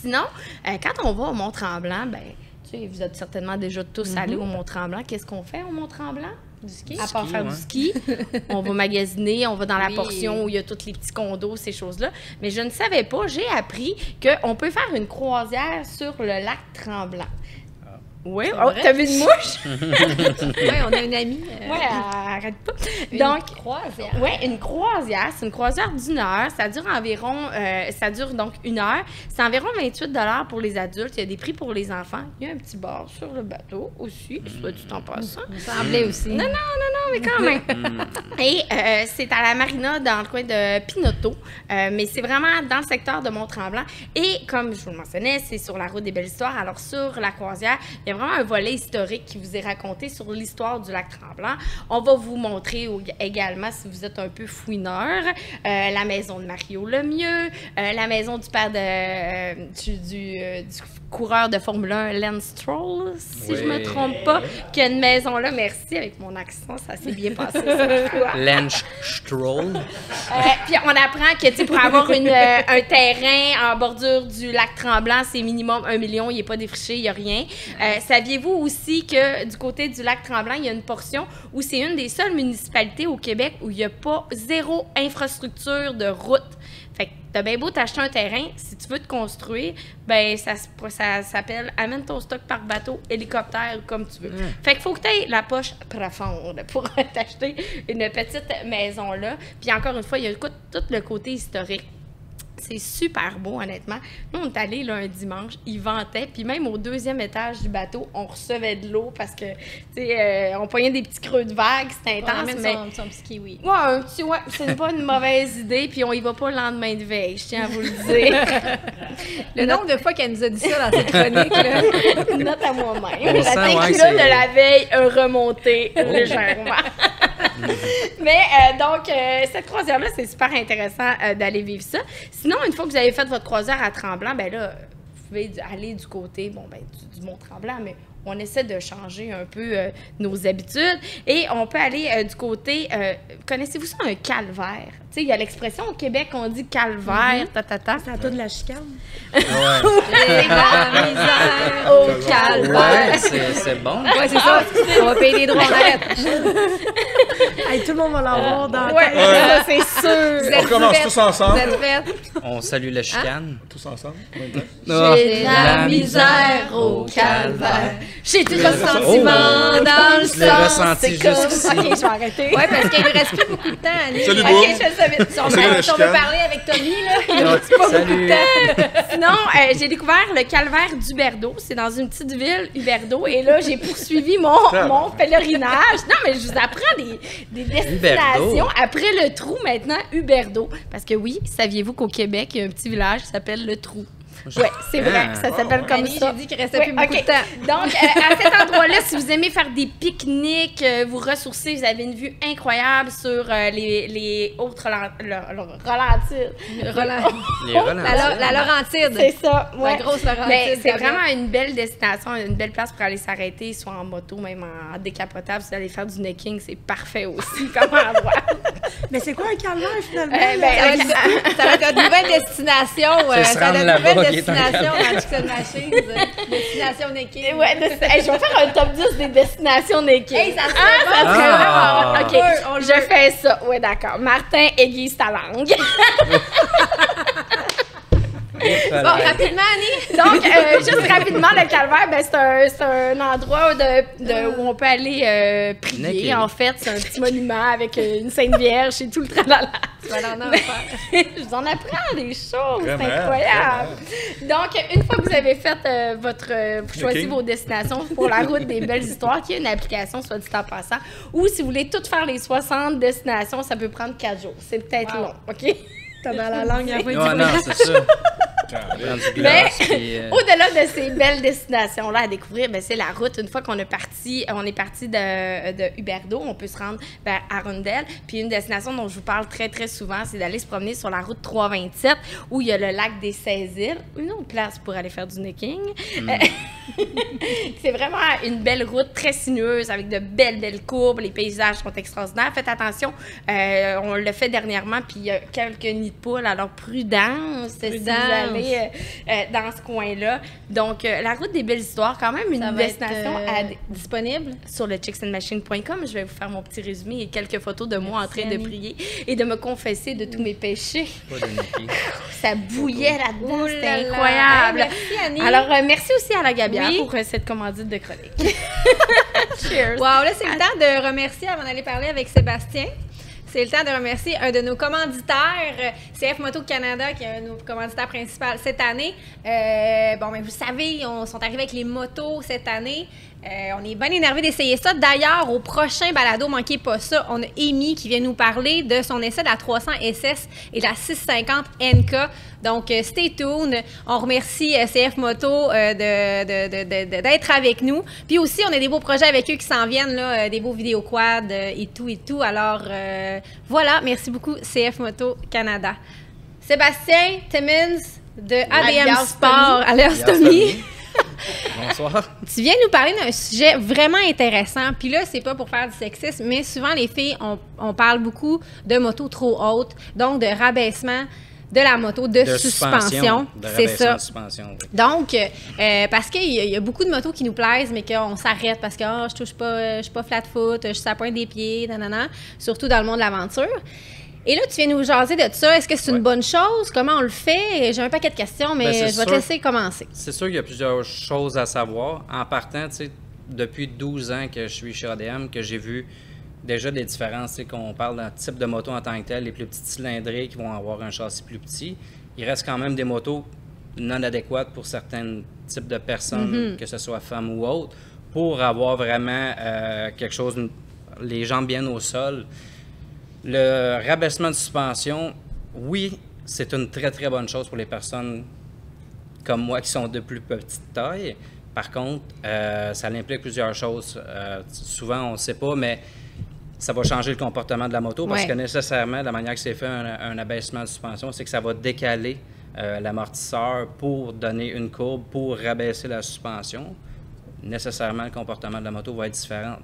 Sinon, quand on va au Mont-Tremblant, ben, tu sais, vous êtes certainement déjà tous allés au Mont-Tremblant. Qu'est-ce qu'on fait au Mont-Tremblant? Du ski? À part faire du ski, on va magasiner, on va dans la portion où il y a tous les petits condos, ces choses-là. Mais je ne savais pas, j'ai appris qu'on peut faire une croisière sur le lac Tremblant. Oui, t'as vu une mouche? Oui, on a une amie. Oui, arrête pas. Donc, croisière. Oui, une croisière. C'est une croisière d'1 heure. Ça dure environ, donc 1 heure. C'est environ 28 $ pour les adultes. Il y a des prix pour les enfants. Il y a un petit bar sur le bateau aussi, soit tu t'en passes. Ça semblait aussi. Non, mais quand même. Et c'est à la marina dans le coin de Pinotto. Mais c'est vraiment dans le secteur de Mont-Tremblant. Et comme je vous le mentionnais, c'est sur la route des belles histoires. Alors, sur la croisière, il y a vraiment un volet historique qui vous est raconté sur l'histoire du lac Tremblant. On va vous montrer également, si vous êtes un peu fouineur, la maison de Mario Lemieux, la maison du père du coureur de Formule 1, Lance Stroll, si je me trompe pas, qui a une maison là. Merci, avec mon accent, ça s'est bien passé. Lance Stroll. Puis on apprend que pour avoir un terrain en bordure du lac Tremblant, c'est minimum 1 million, il n'est pas défriché, il n'y a rien. saviez-vous aussi que du côté du lac Tremblant, il y a une portion où c'est une des seules municipalités au Québec où il n'y a pas zéro infrastructure de route. Fait que t'as bien beau t'acheter un terrain, si tu veux te construire, ben ça s'appelle « Amène ton stock par bateau, hélicoptère, comme tu veux ». Fait qu'il faut que tu aies la poche profonde pour t'acheter une petite maison là. Puis encore une fois, il y a tout le côté historique. C'est super beau, honnêtement. Nous, on est allés là, un dimanche, il ventait, puis même au 2e étage du bateau, on recevait de l'eau parce que, tu sais, on pognait des petits creux de vagues, c'était intense. Mais son petit kiwi. Ouais, un petit, c'est pas une mauvaise idée, puis on y va pas le lendemain de veille, je tiens à vous le dire. Le nombre de fois qu'elle nous a dit ça dans ses chroniques, là. Note à moi-même. La tequila de la veille a remonté légèrement. Mais donc, cette croisière-là, c'est super intéressant d'aller vivre ça. Sinon, une fois que vous avez fait votre croisière à Tremblant, ben là, vous pouvez aller du côté, du Mont-Tremblant, mais on essaie de changer un peu nos habitudes. Et on peut aller du côté, connaissez-vous ça, un calvaire? Tu sais, il y a l'expression au Québec, on dit calvaire, C'est à toi de la chicane. La misère au calvaire. Ouais, c'est bon. Ouais, c'est ça. On va payer les droits, on arrête. Hey, tout le monde va l'avoir dans ouais, ça, c'est sûr. On commence tous ensemble. Vous êtes prêts? On salue la chicane. Tous ensemble. J'ai la misère au calvaire. J'ai tout le sentiment dans le Je l'ai sang. ressenti jusqu'ici. OK, je vais arrêter. Ouais, parce qu'il ne reste plus beaucoup de temps, Annie. Salut, OK, Boum. je le savais. Si on veut parler avec Tommy, là, il ne Ah, reste pas beaucoup de salut. temps. Sinon, j'ai découvert le calvaire d'Huberdeau. C'est dans une petite ville, Huberdeau. Et là, j'ai poursuivi mon pèlerinage. Non, mais je vous apprends des destinations. Après le Trou, maintenant, Huberdeau. Parce que oui, saviez-vous qu'au Québec, il y a un petit village qui s'appelle le Trou? Oui, c'est vrai. Ça s'appelle comme Annie, ça. j'ai dit qu'il restait plus beaucoup de temps. Donc, à cet endroit-là, si vous aimez faire des pique-niques, vous ressourcer, vous avez une vue incroyable sur les hautes Laurentides. Les Laurentides. La Laurentide. C'est ça, La ouais. grosse Laurentide. Mais c'est vraiment une belle destination, une belle place pour aller s'arrêter, soit en moto, même en décapotable. Si vous allez faire du necking, c'est parfait aussi comme endroit. Mais c'est quoi un calvaire, finalement? Ça va être une nouvelle destination. C'est se Ça va rendre être une là-bas nouvelle qui est un destination calvaire. dans Chicken Machines. Destination Naked. Ouais, hey, je vais faire un top 10 des destinations necking. Hey, ça serait ça bon. serait Ah. vraiment... OK, On le je veut. fais ça. Ouais, d'accord. Martin aiguise ta langue. Bon, rapidement, Annie. Donc, juste rapidement, le calvaire, ben, c'est un endroit où on peut aller prier. Naked. En fait, c'est un petit monument avec une Sainte Vierge et tout le tralala. Tu vas l'en faire. Je vous en apprends des choses, Vraiment, c'est incroyable. Donc, une fois que vous avez fait vous choisi vos destinations pour la route des belles histoires, qui est une application, soit dit en passant, ou si vous voulez toutes faire les 60 destinations, ça peut prendre 4 jours. C'est peut-être long, OK? T'as mal à la langue à la fin du Ouais, non, c'est ça. Prendre du Mais glace, puis, au-delà de ces belles destinations-là à découvrir, ben, c'est la route. Une fois qu'on est parti de Huberdeau, on peut se rendre vers Arundel. Puis une destination dont je vous parle très, très souvent, c'est d'aller se promener sur la route 327 où il y a le lac des 16 îles. Une autre place pour aller faire du necking. C'est vraiment une belle route très sinueuse avec de belles, belles courbes. Les paysages sont extraordinaires. Faites attention, on l'a fait dernièrement, puis il y a quelques nids de poules. Alors, prudence. Si vous allez dans ce coin-là. Donc, la route des belles histoires, quand même une Ça va destination être, disponible sur le chicksandmachine.com. Je vais vous faire mon petit résumé et quelques photos de moi en train de Annie. prier et de me confesser de tous mes péchés. pas de necking. Ça bouillait là-dedans, Ouh c'était là là. incroyable. Hey, merci, Annie. Alors, merci aussi à la Gabière Oui. pour cette commandite de chronique. Cheers. Wow, là, c'est le temps de remercier, avant d'aller parler avec Sébastien. C'est le temps de remercier un de nos commanditaires, CF Moto Canada, qui est un de nos commanditaires principaux cette année. Vous savez, on sont arrivés avec les motos cette année. On est bien énervés d'essayer ça. D'ailleurs, au prochain balado, manquez pas ça, on a Amy qui vient nous parler de son essai de la 300 SS et de la 650 NK. Donc, stay tuned. On remercie CF Moto d'être avec nous. Puis aussi, on a des beaux projets avec eux qui s'en viennent, là, des beaux vidéoquads et tout. Alors, voilà. Merci beaucoup, CF Moto Canada. Sébastien Timmins de ADM Alias Sport, alias Tommy. Bonsoir. Tu viens nous parler d'un sujet vraiment intéressant. Puis là, c'est pas pour faire du sexisme, mais souvent, les filles, on parle beaucoup de motos trop hautes, donc de rabaissement. de la moto de suspension. C'est ça. De suspension, oui. Donc, parce qu'il y a beaucoup de motos qui nous plaisent, mais qu'on s'arrête parce que je suis pas flat-foot, je suis à la pointe des pieds, nanana, surtout dans le monde de l'aventure. Et là, tu viens nous jaser de ça. Est-ce que c'est une bonne chose? Comment on le fait? J'ai un paquet de questions, mais je vais te laisser commencer. C'est sûr qu'il y a plusieurs choses à savoir. En partant, tu sais, depuis 12 ans que je suis chez ADM, que j'ai vu déjà des différences, tu sais, qu'on parle d'un type de moto en tant que tel, les plus petites cylindrées qui vont avoir un châssis plus petit. Il reste quand même des motos non adéquates pour certains types de personnes, que ce soit femmes ou autres, pour avoir vraiment quelque chose, les jambes bien au sol. Le rabaissement de suspension, oui, c'est une très, très bonne chose pour les personnes comme moi qui sont de plus petite taille. Par contre, ça implique plusieurs choses. Souvent, on ne sait pas, mais ça va changer le comportement de la moto parce que nécessairement, la manière que c'est fait un abaissement de suspension, c'est que ça va décaler l'amortisseur pour donner une courbe, pour rabaisser la suspension. Nécessairement, le comportement de la moto va être différent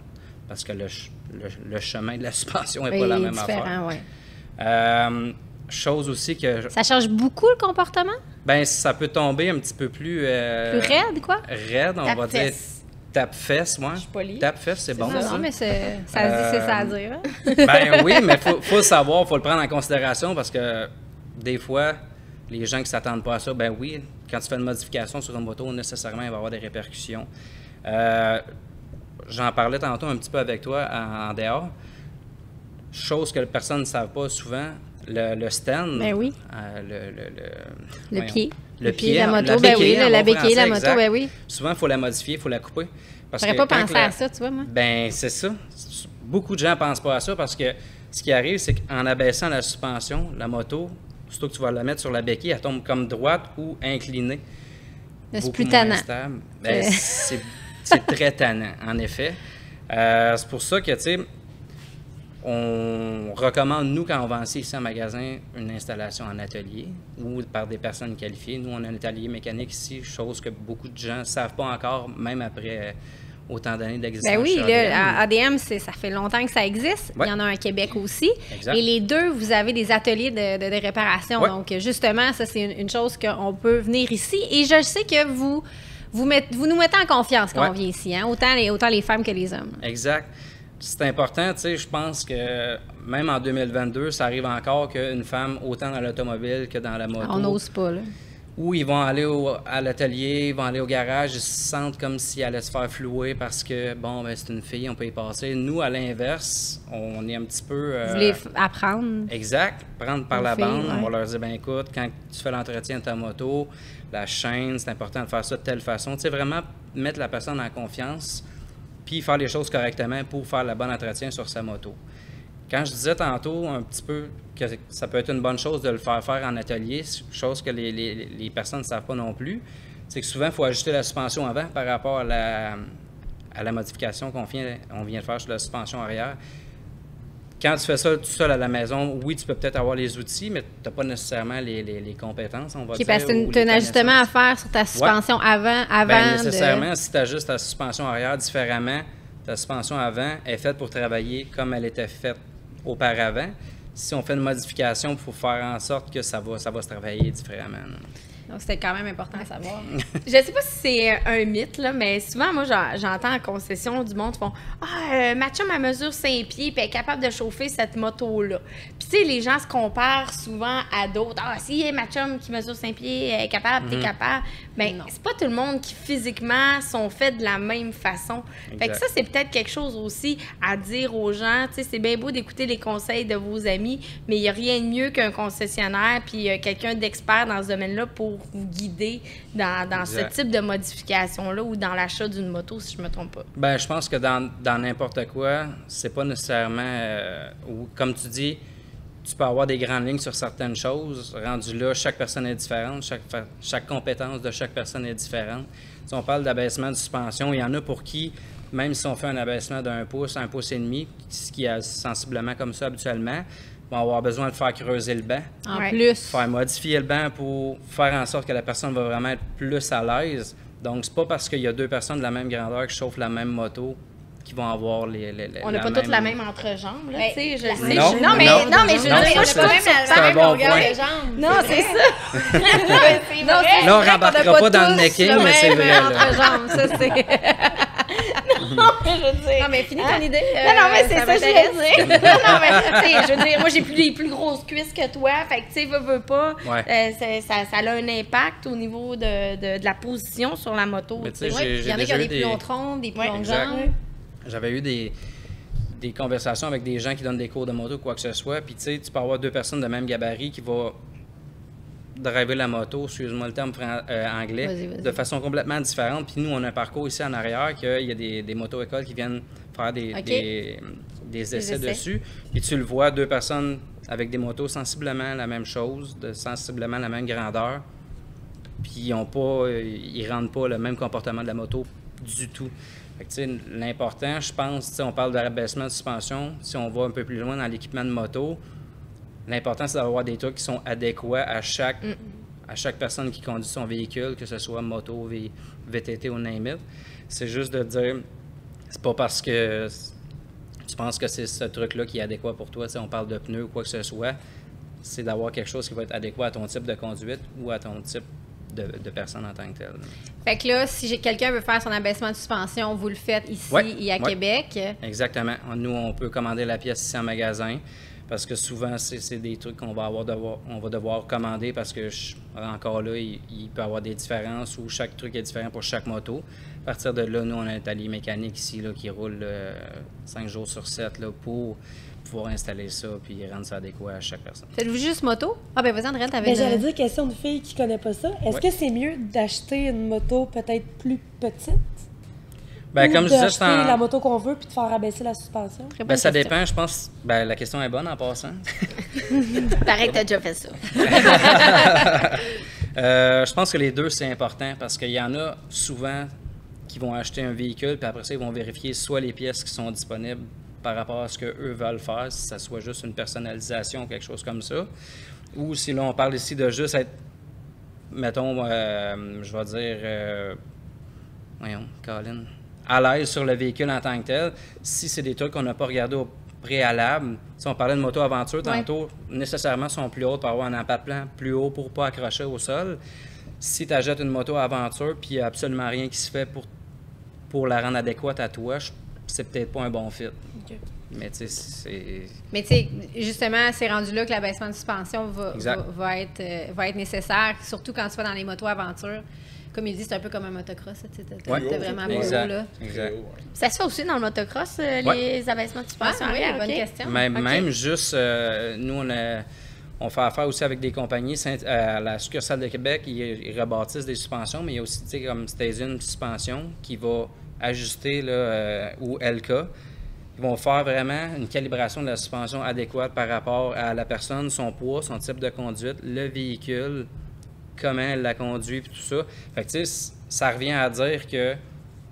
parce que le chemin de la suspension n'est pas la même affaire. Ouais. Chose aussi que... Ça change beaucoup le comportement? Bien, ça peut tomber un petit peu plus... plus raide, quoi? Raide, on va dire. Tape-fesse, moi. Je suis polie. Tape-fesse, c'est bon, ça. Non, mais ça se dit, c'est ça à dire. Ben oui, mais faut le savoir, il faut le prendre en considération parce que des fois, les gens qui ne s'attendent pas à ça, ben oui, quand tu fais une modification sur une moto, nécessairement, il va y avoir des répercussions. J'en parlais tantôt un petit peu avec toi en dehors. Chose que les personnes ne savent pas souvent, le stand. Ben oui. Le pied. Le pied, la moto, ben oui, la béquille, la moto, ben oui. Souvent, il faut la modifier, il faut la couper. J'aurais pas pensé à ça, tu vois, moi. Ben, c'est ça. Beaucoup de gens ne pensent pas à ça parce que ce qui arrive, c'est qu'en abaissant la suspension, la moto, surtout que tu vas la mettre sur la béquille, elle tombe comme droite ou inclinée. C'est plus tannant. Ben, c'est très tannant, en effet. C'est pour ça que, tu sais, on recommande, nous, quand on vend ici en magasin, une installation en atelier ou par des personnes qualifiées. Nous, on a un atelier mécanique ici, chose que beaucoup de gens ne savent pas encore, même après autant d'années d'existence. Ben oui, là, ADM, ça fait longtemps que ça existe. Ouais. Il y en a un à Québec aussi. Exact. Et les deux, vous avez des ateliers de réparation. Ouais. Donc, justement, ça, c'est une chose qu'on peut venir ici. Et je sais que vous nous mettez en confiance quand on vient ici, hein? Autant les femmes que les hommes. Exact. C'est important, tu sais, je pense que même en 2022, ça arrive encore qu'une femme, autant dans l'automobile que dans la moto... On n'ose pas, là. Ou ils vont aller à l'atelier, ils vont aller au garage, ils se sentent comme s'ils allaient se faire flouer parce que, bon, ben c'est une fille, on peut y passer. Nous, à l'inverse, on est un petit peu... Vous voulez apprendre? Exact. Prendre par la bande. On va leur dire, ben écoute, quand tu fais l'entretien de ta moto, la chaîne, c'est important de faire ça de telle façon. Tu sais, vraiment mettre la personne en confiance puis faire les choses correctement pour faire le bon entretien sur sa moto. Quand je disais tantôt un petit peu que ça peut être une bonne chose de le faire en atelier, chose que les personnes ne savent pas non plus, c'est que souvent, il faut ajuster la suspension avant par rapport à la modification qu'on vient de faire sur la suspension arrière. Quand tu fais ça tout seul à la maison, oui, tu peux peut-être avoir les outils, mais tu n'as pas nécessairement les compétences, on va dire. Parce que tu as un ajustement à faire sur ta suspension avant nécessairement, si tu ajustes ta suspension arrière différemment, ta suspension avant est faite pour travailler comme elle était faite auparavant. Si on fait une modification, il faut faire en sorte que ça va se travailler différemment. Donc, c'était quand même important à savoir. Je sais pas si c'est un mythe, là, mais souvent, moi, j'entends en concession du monde qui font « Ah, ma chum, elle mesure 5 pieds puis elle est capable de chauffer cette moto-là. » Puis, tu sais, les gens se comparent souvent à d'autres. « Ah, si ma chum qui mesure 5 pieds elle est capable, t'es capable. » Bien, c'est pas tout le monde qui, physiquement, sont faits de la même façon. Exact. Fait que ça, c'est peut-être quelque chose aussi à dire aux gens. Tu sais, c'est bien beau d'écouter les conseils de vos amis, mais il n'y a rien de mieux qu'un concessionnaire puis quelqu'un d'expert dans ce domaine-là pour vous guider dans ce type de modification-là ou dans l'achat d'une moto, si je ne me trompe pas. Bien, je pense que dans n'importe quoi, c'est pas nécessairement... comme tu dis, tu peux avoir des grandes lignes sur certaines choses. Rendu là, chaque personne est différente, chaque compétence de chaque personne est différente. Si on parle d'abaissement de suspension, il y en a pour qui, même si on fait un abaissement d'1 pouce, 1,5 pouces, ce qui est sensiblement comme ça habituellement, vont avoir besoin de faire creuser le banc. En plus. Faire modifier le banc pour faire en sorte que la personne va vraiment être plus à l'aise. Donc, c'est pas parce qu'il y a deux personnes de la même grandeur qui chauffent la même moto qui vont avoir on n'a pas toutes la même entrejambe, là, tu sais, je sais. Non, mais je veux dire, on n'a pas la même longueur de jambe. Non, c'est ça. Là, on ne rembarquera pas dans le necking, mais c'est vrai. Entre-jambes, ça, c'est... je veux dire. Non, mais finis ton idée. Non, mais c'est ça, je veux dire. Non, mais je veux dire, moi, j'ai les plus grosses cuisses que toi. Fait que, tu sais, veux pas. Ça a un impact au niveau de la position sur la moto. Il y en a qui ont des plus longs troncs, des plus longues jambes. J'avais eu des conversations avec des gens qui donnent des cours de moto, quoi que ce soit. Puis, tu sais, tu peux avoir deux personnes de même gabarit qui vont driver la moto, excuse-moi le terme anglais, vas-y. de façon complètement différente. Puis nous, on a un parcours ici en arrière qu'il y a des moto-écoles qui viennent faire des essais dessus. Puis tu le vois, deux personnes avec des motos sensiblement la même chose, sensiblement la même grandeur. Puis ils rendent pas le même comportement de la moto du tout. Fait que, tu sais, l'important, je pense, on parle de rabaissement de suspension, si on va un peu plus loin dans l'équipement de moto, l'important, c'est d'avoir des trucs qui sont adéquats à chaque personne qui conduit son véhicule, que ce soit moto, VTT ou name it. C'est juste de dire, c'est pas parce que tu penses que c'est ce truc-là qui est adéquat pour toi, on parle de pneus ou quoi que ce soit, c'est d'avoir quelque chose qui va être adéquat à ton type de conduite ou à ton type de personne en tant que telle. Fait que là, si quelqu'un veut faire son abaissement de suspension, vous le faites ici et à Québec. Exactement. Nous, on peut commander la pièce ici en magasin. Parce que souvent, c'est des trucs qu'on va devoir commander parce que, encore là, il peut y avoir des différences où chaque truc est différent pour chaque moto. À partir de là, nous, on a un atelier mécanique ici là, qui roule 5 jours sur 7 là, pour pouvoir installer ça puis rendre ça adéquat à chaque personne. Faites-vous juste moto? Ah ben vas-y, Andréane, t'avais... J'allais dire, question de fille qui ne connaît pas ça. Est-ce que c'est mieux d'acheter une moto peut-être plus petite? Ben, comme je disais, la moto qu'on veut puis de faire abaisser la suspension? Ben, ça dépend, je pense. Ben, la question est bonne en passant. Pareil que tu as déjà fait ça. Je pense que les deux, c'est important parce qu'il y en a souvent qui vont acheter un véhicule puis après ça, ils vont vérifier soit les pièces qui sont disponibles par rapport à ce qu'eux veulent faire, si ça soit juste une personnalisation ou quelque chose comme ça. Ou si là, on parle ici de juste être, mettons, je vais dire, voyons, Colin, à l'aise sur le véhicule en tant que tel. Si c'est des trucs qu'on n'a pas regardé au préalable, si on parlait de moto-aventure tantôt, nécessairement sont plus hautes pour avoir un empattement plus haut pour ne pas accrocher au sol. Si tu achètes une moto-aventure puis il n'y a absolument rien qui se fait pour la rendre adéquate à toi, c'est peut-être pas un bon fit. Okay. Mais tu sais, c'est... Mais tu sais, justement, c'est rendu là que l'abaissement de suspension va être nécessaire, surtout quand tu vas dans les motos-aventures. Comme il dit, c'est un peu comme un motocross. T'es vraiment beau, là. Exact. Ça se fait aussi dans le motocross, les abaissements de suspension? Oui, bonne question. Même juste, nous, on fait affaire aussi avec des compagnies. À la succursale de Québec, ils rebâtissent des suspensions, mais il y a aussi, tu sais, comme Station Suspension qui va ajuster, là, ou LK. Ils vont faire vraiment une calibration de la suspension adéquate par rapport à la personne, son poids, son type de conduite, le véhicule, comment elle la conduit, puis tout ça. Fait que, tu sais, ça revient à dire que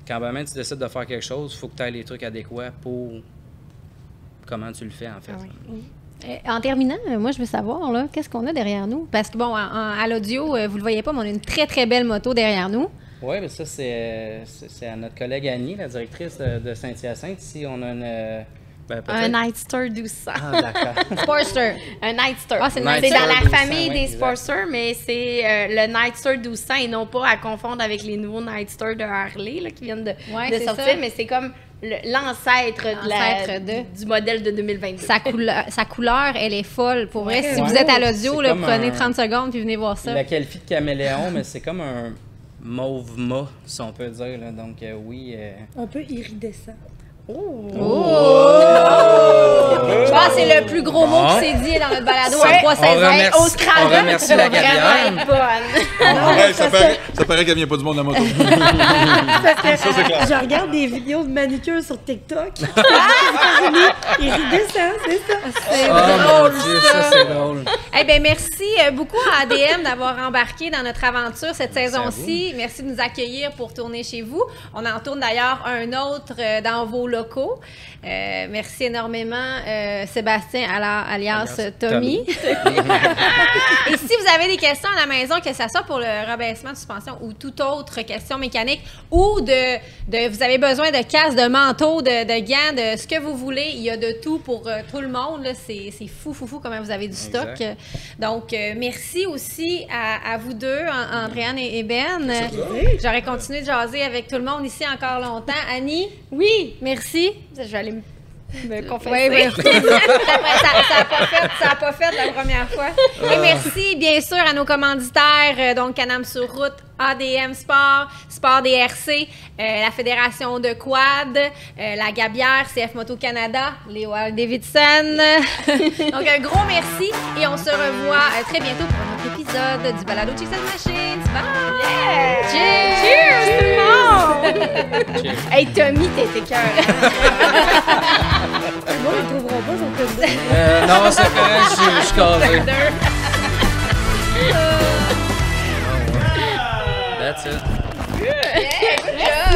quand même tu décides de faire quelque chose, il faut que tu aies les trucs adéquats pour comment tu le fais, en fait. Ah oui. En terminant, moi, je veux savoir, là, qu'est-ce qu'on a derrière nous? Parce que, bon, à l'audio, vous le voyez pas, mais on a une très, très belle moto derrière nous. Oui, mais ça, c'est à notre collègue Annie, la directrice de Saint-Hyacinthe. Ici, on a une... un Nightster 1200. Ah, d'accord. Sportster. Un Nightster. Ah, c'est dans la famille des Sportsters, mais c'est le Nightster 1200 et non pas à confondre avec les nouveaux Nightster de Harley là, qui viennent de sortir, ça. Mais c'est comme l'ancêtre du modèle de 2022. Sa couleur, elle est folle. Pour vrai, si vous êtes à l'audio, prenez 30 secondes puis venez voir ça. Il la qualifie de caméléon, mais c'est comme un mauve mât, si on peut dire. Là. Donc, oui. Un peu iridescent. Oh! Je pense que c'est le plus gros mot qui s'est dit dans notre balado en 3 saisons. Au Scrabble. On remercie la Gabrielle. Ça paraît qu'elle vient pas du monde de la moto. Ça, c'est clair. Je regarde des vidéos de manucure sur TikTok. Iridescent, c'est ça. C'est drôle, ça. C'est drôle. Eh bien, merci beaucoup à ADM d'avoir embarqué dans notre aventure cette saison-ci. Merci de nous accueillir pour tourner chez vous. On en tourne d'ailleurs un autre dans vos locaux. Merci énormément Sébastien, alias Tommy. Et si vous avez des questions à la maison, que ce soit pour le rabaissement de suspension ou toute autre question mécanique, ou vous avez besoin de casques, de manteaux, de gants, de ce que vous voulez, il y a de tout pour tout le monde. C'est fou comment vous avez du stock. Donc, merci aussi à vous deux, Andréane et Ben. J'aurais continué de jaser avec tout le monde ici encore longtemps. Annie? Oui, merci. Je vais aller me confesser. Oui. ça n'a pas fait la première fois. Et merci, bien sûr, à nos commanditaires, donc Can-Am sur route, ADM Sport, Sport DRC, la Fédération de Quad, la Gabière, CF Moto Canada, Léo Davidson. Donc, un gros merci et on se revoit très bientôt pour un autre épisode du Balado Chicks Machines. Bye! Yeah! Cheers! Tout le monde! Hey, Tommy, t'es cœur. Moi, ils trouveront pas son président. Non, c'est correct, je suis casé. That's it. Yeah, good job.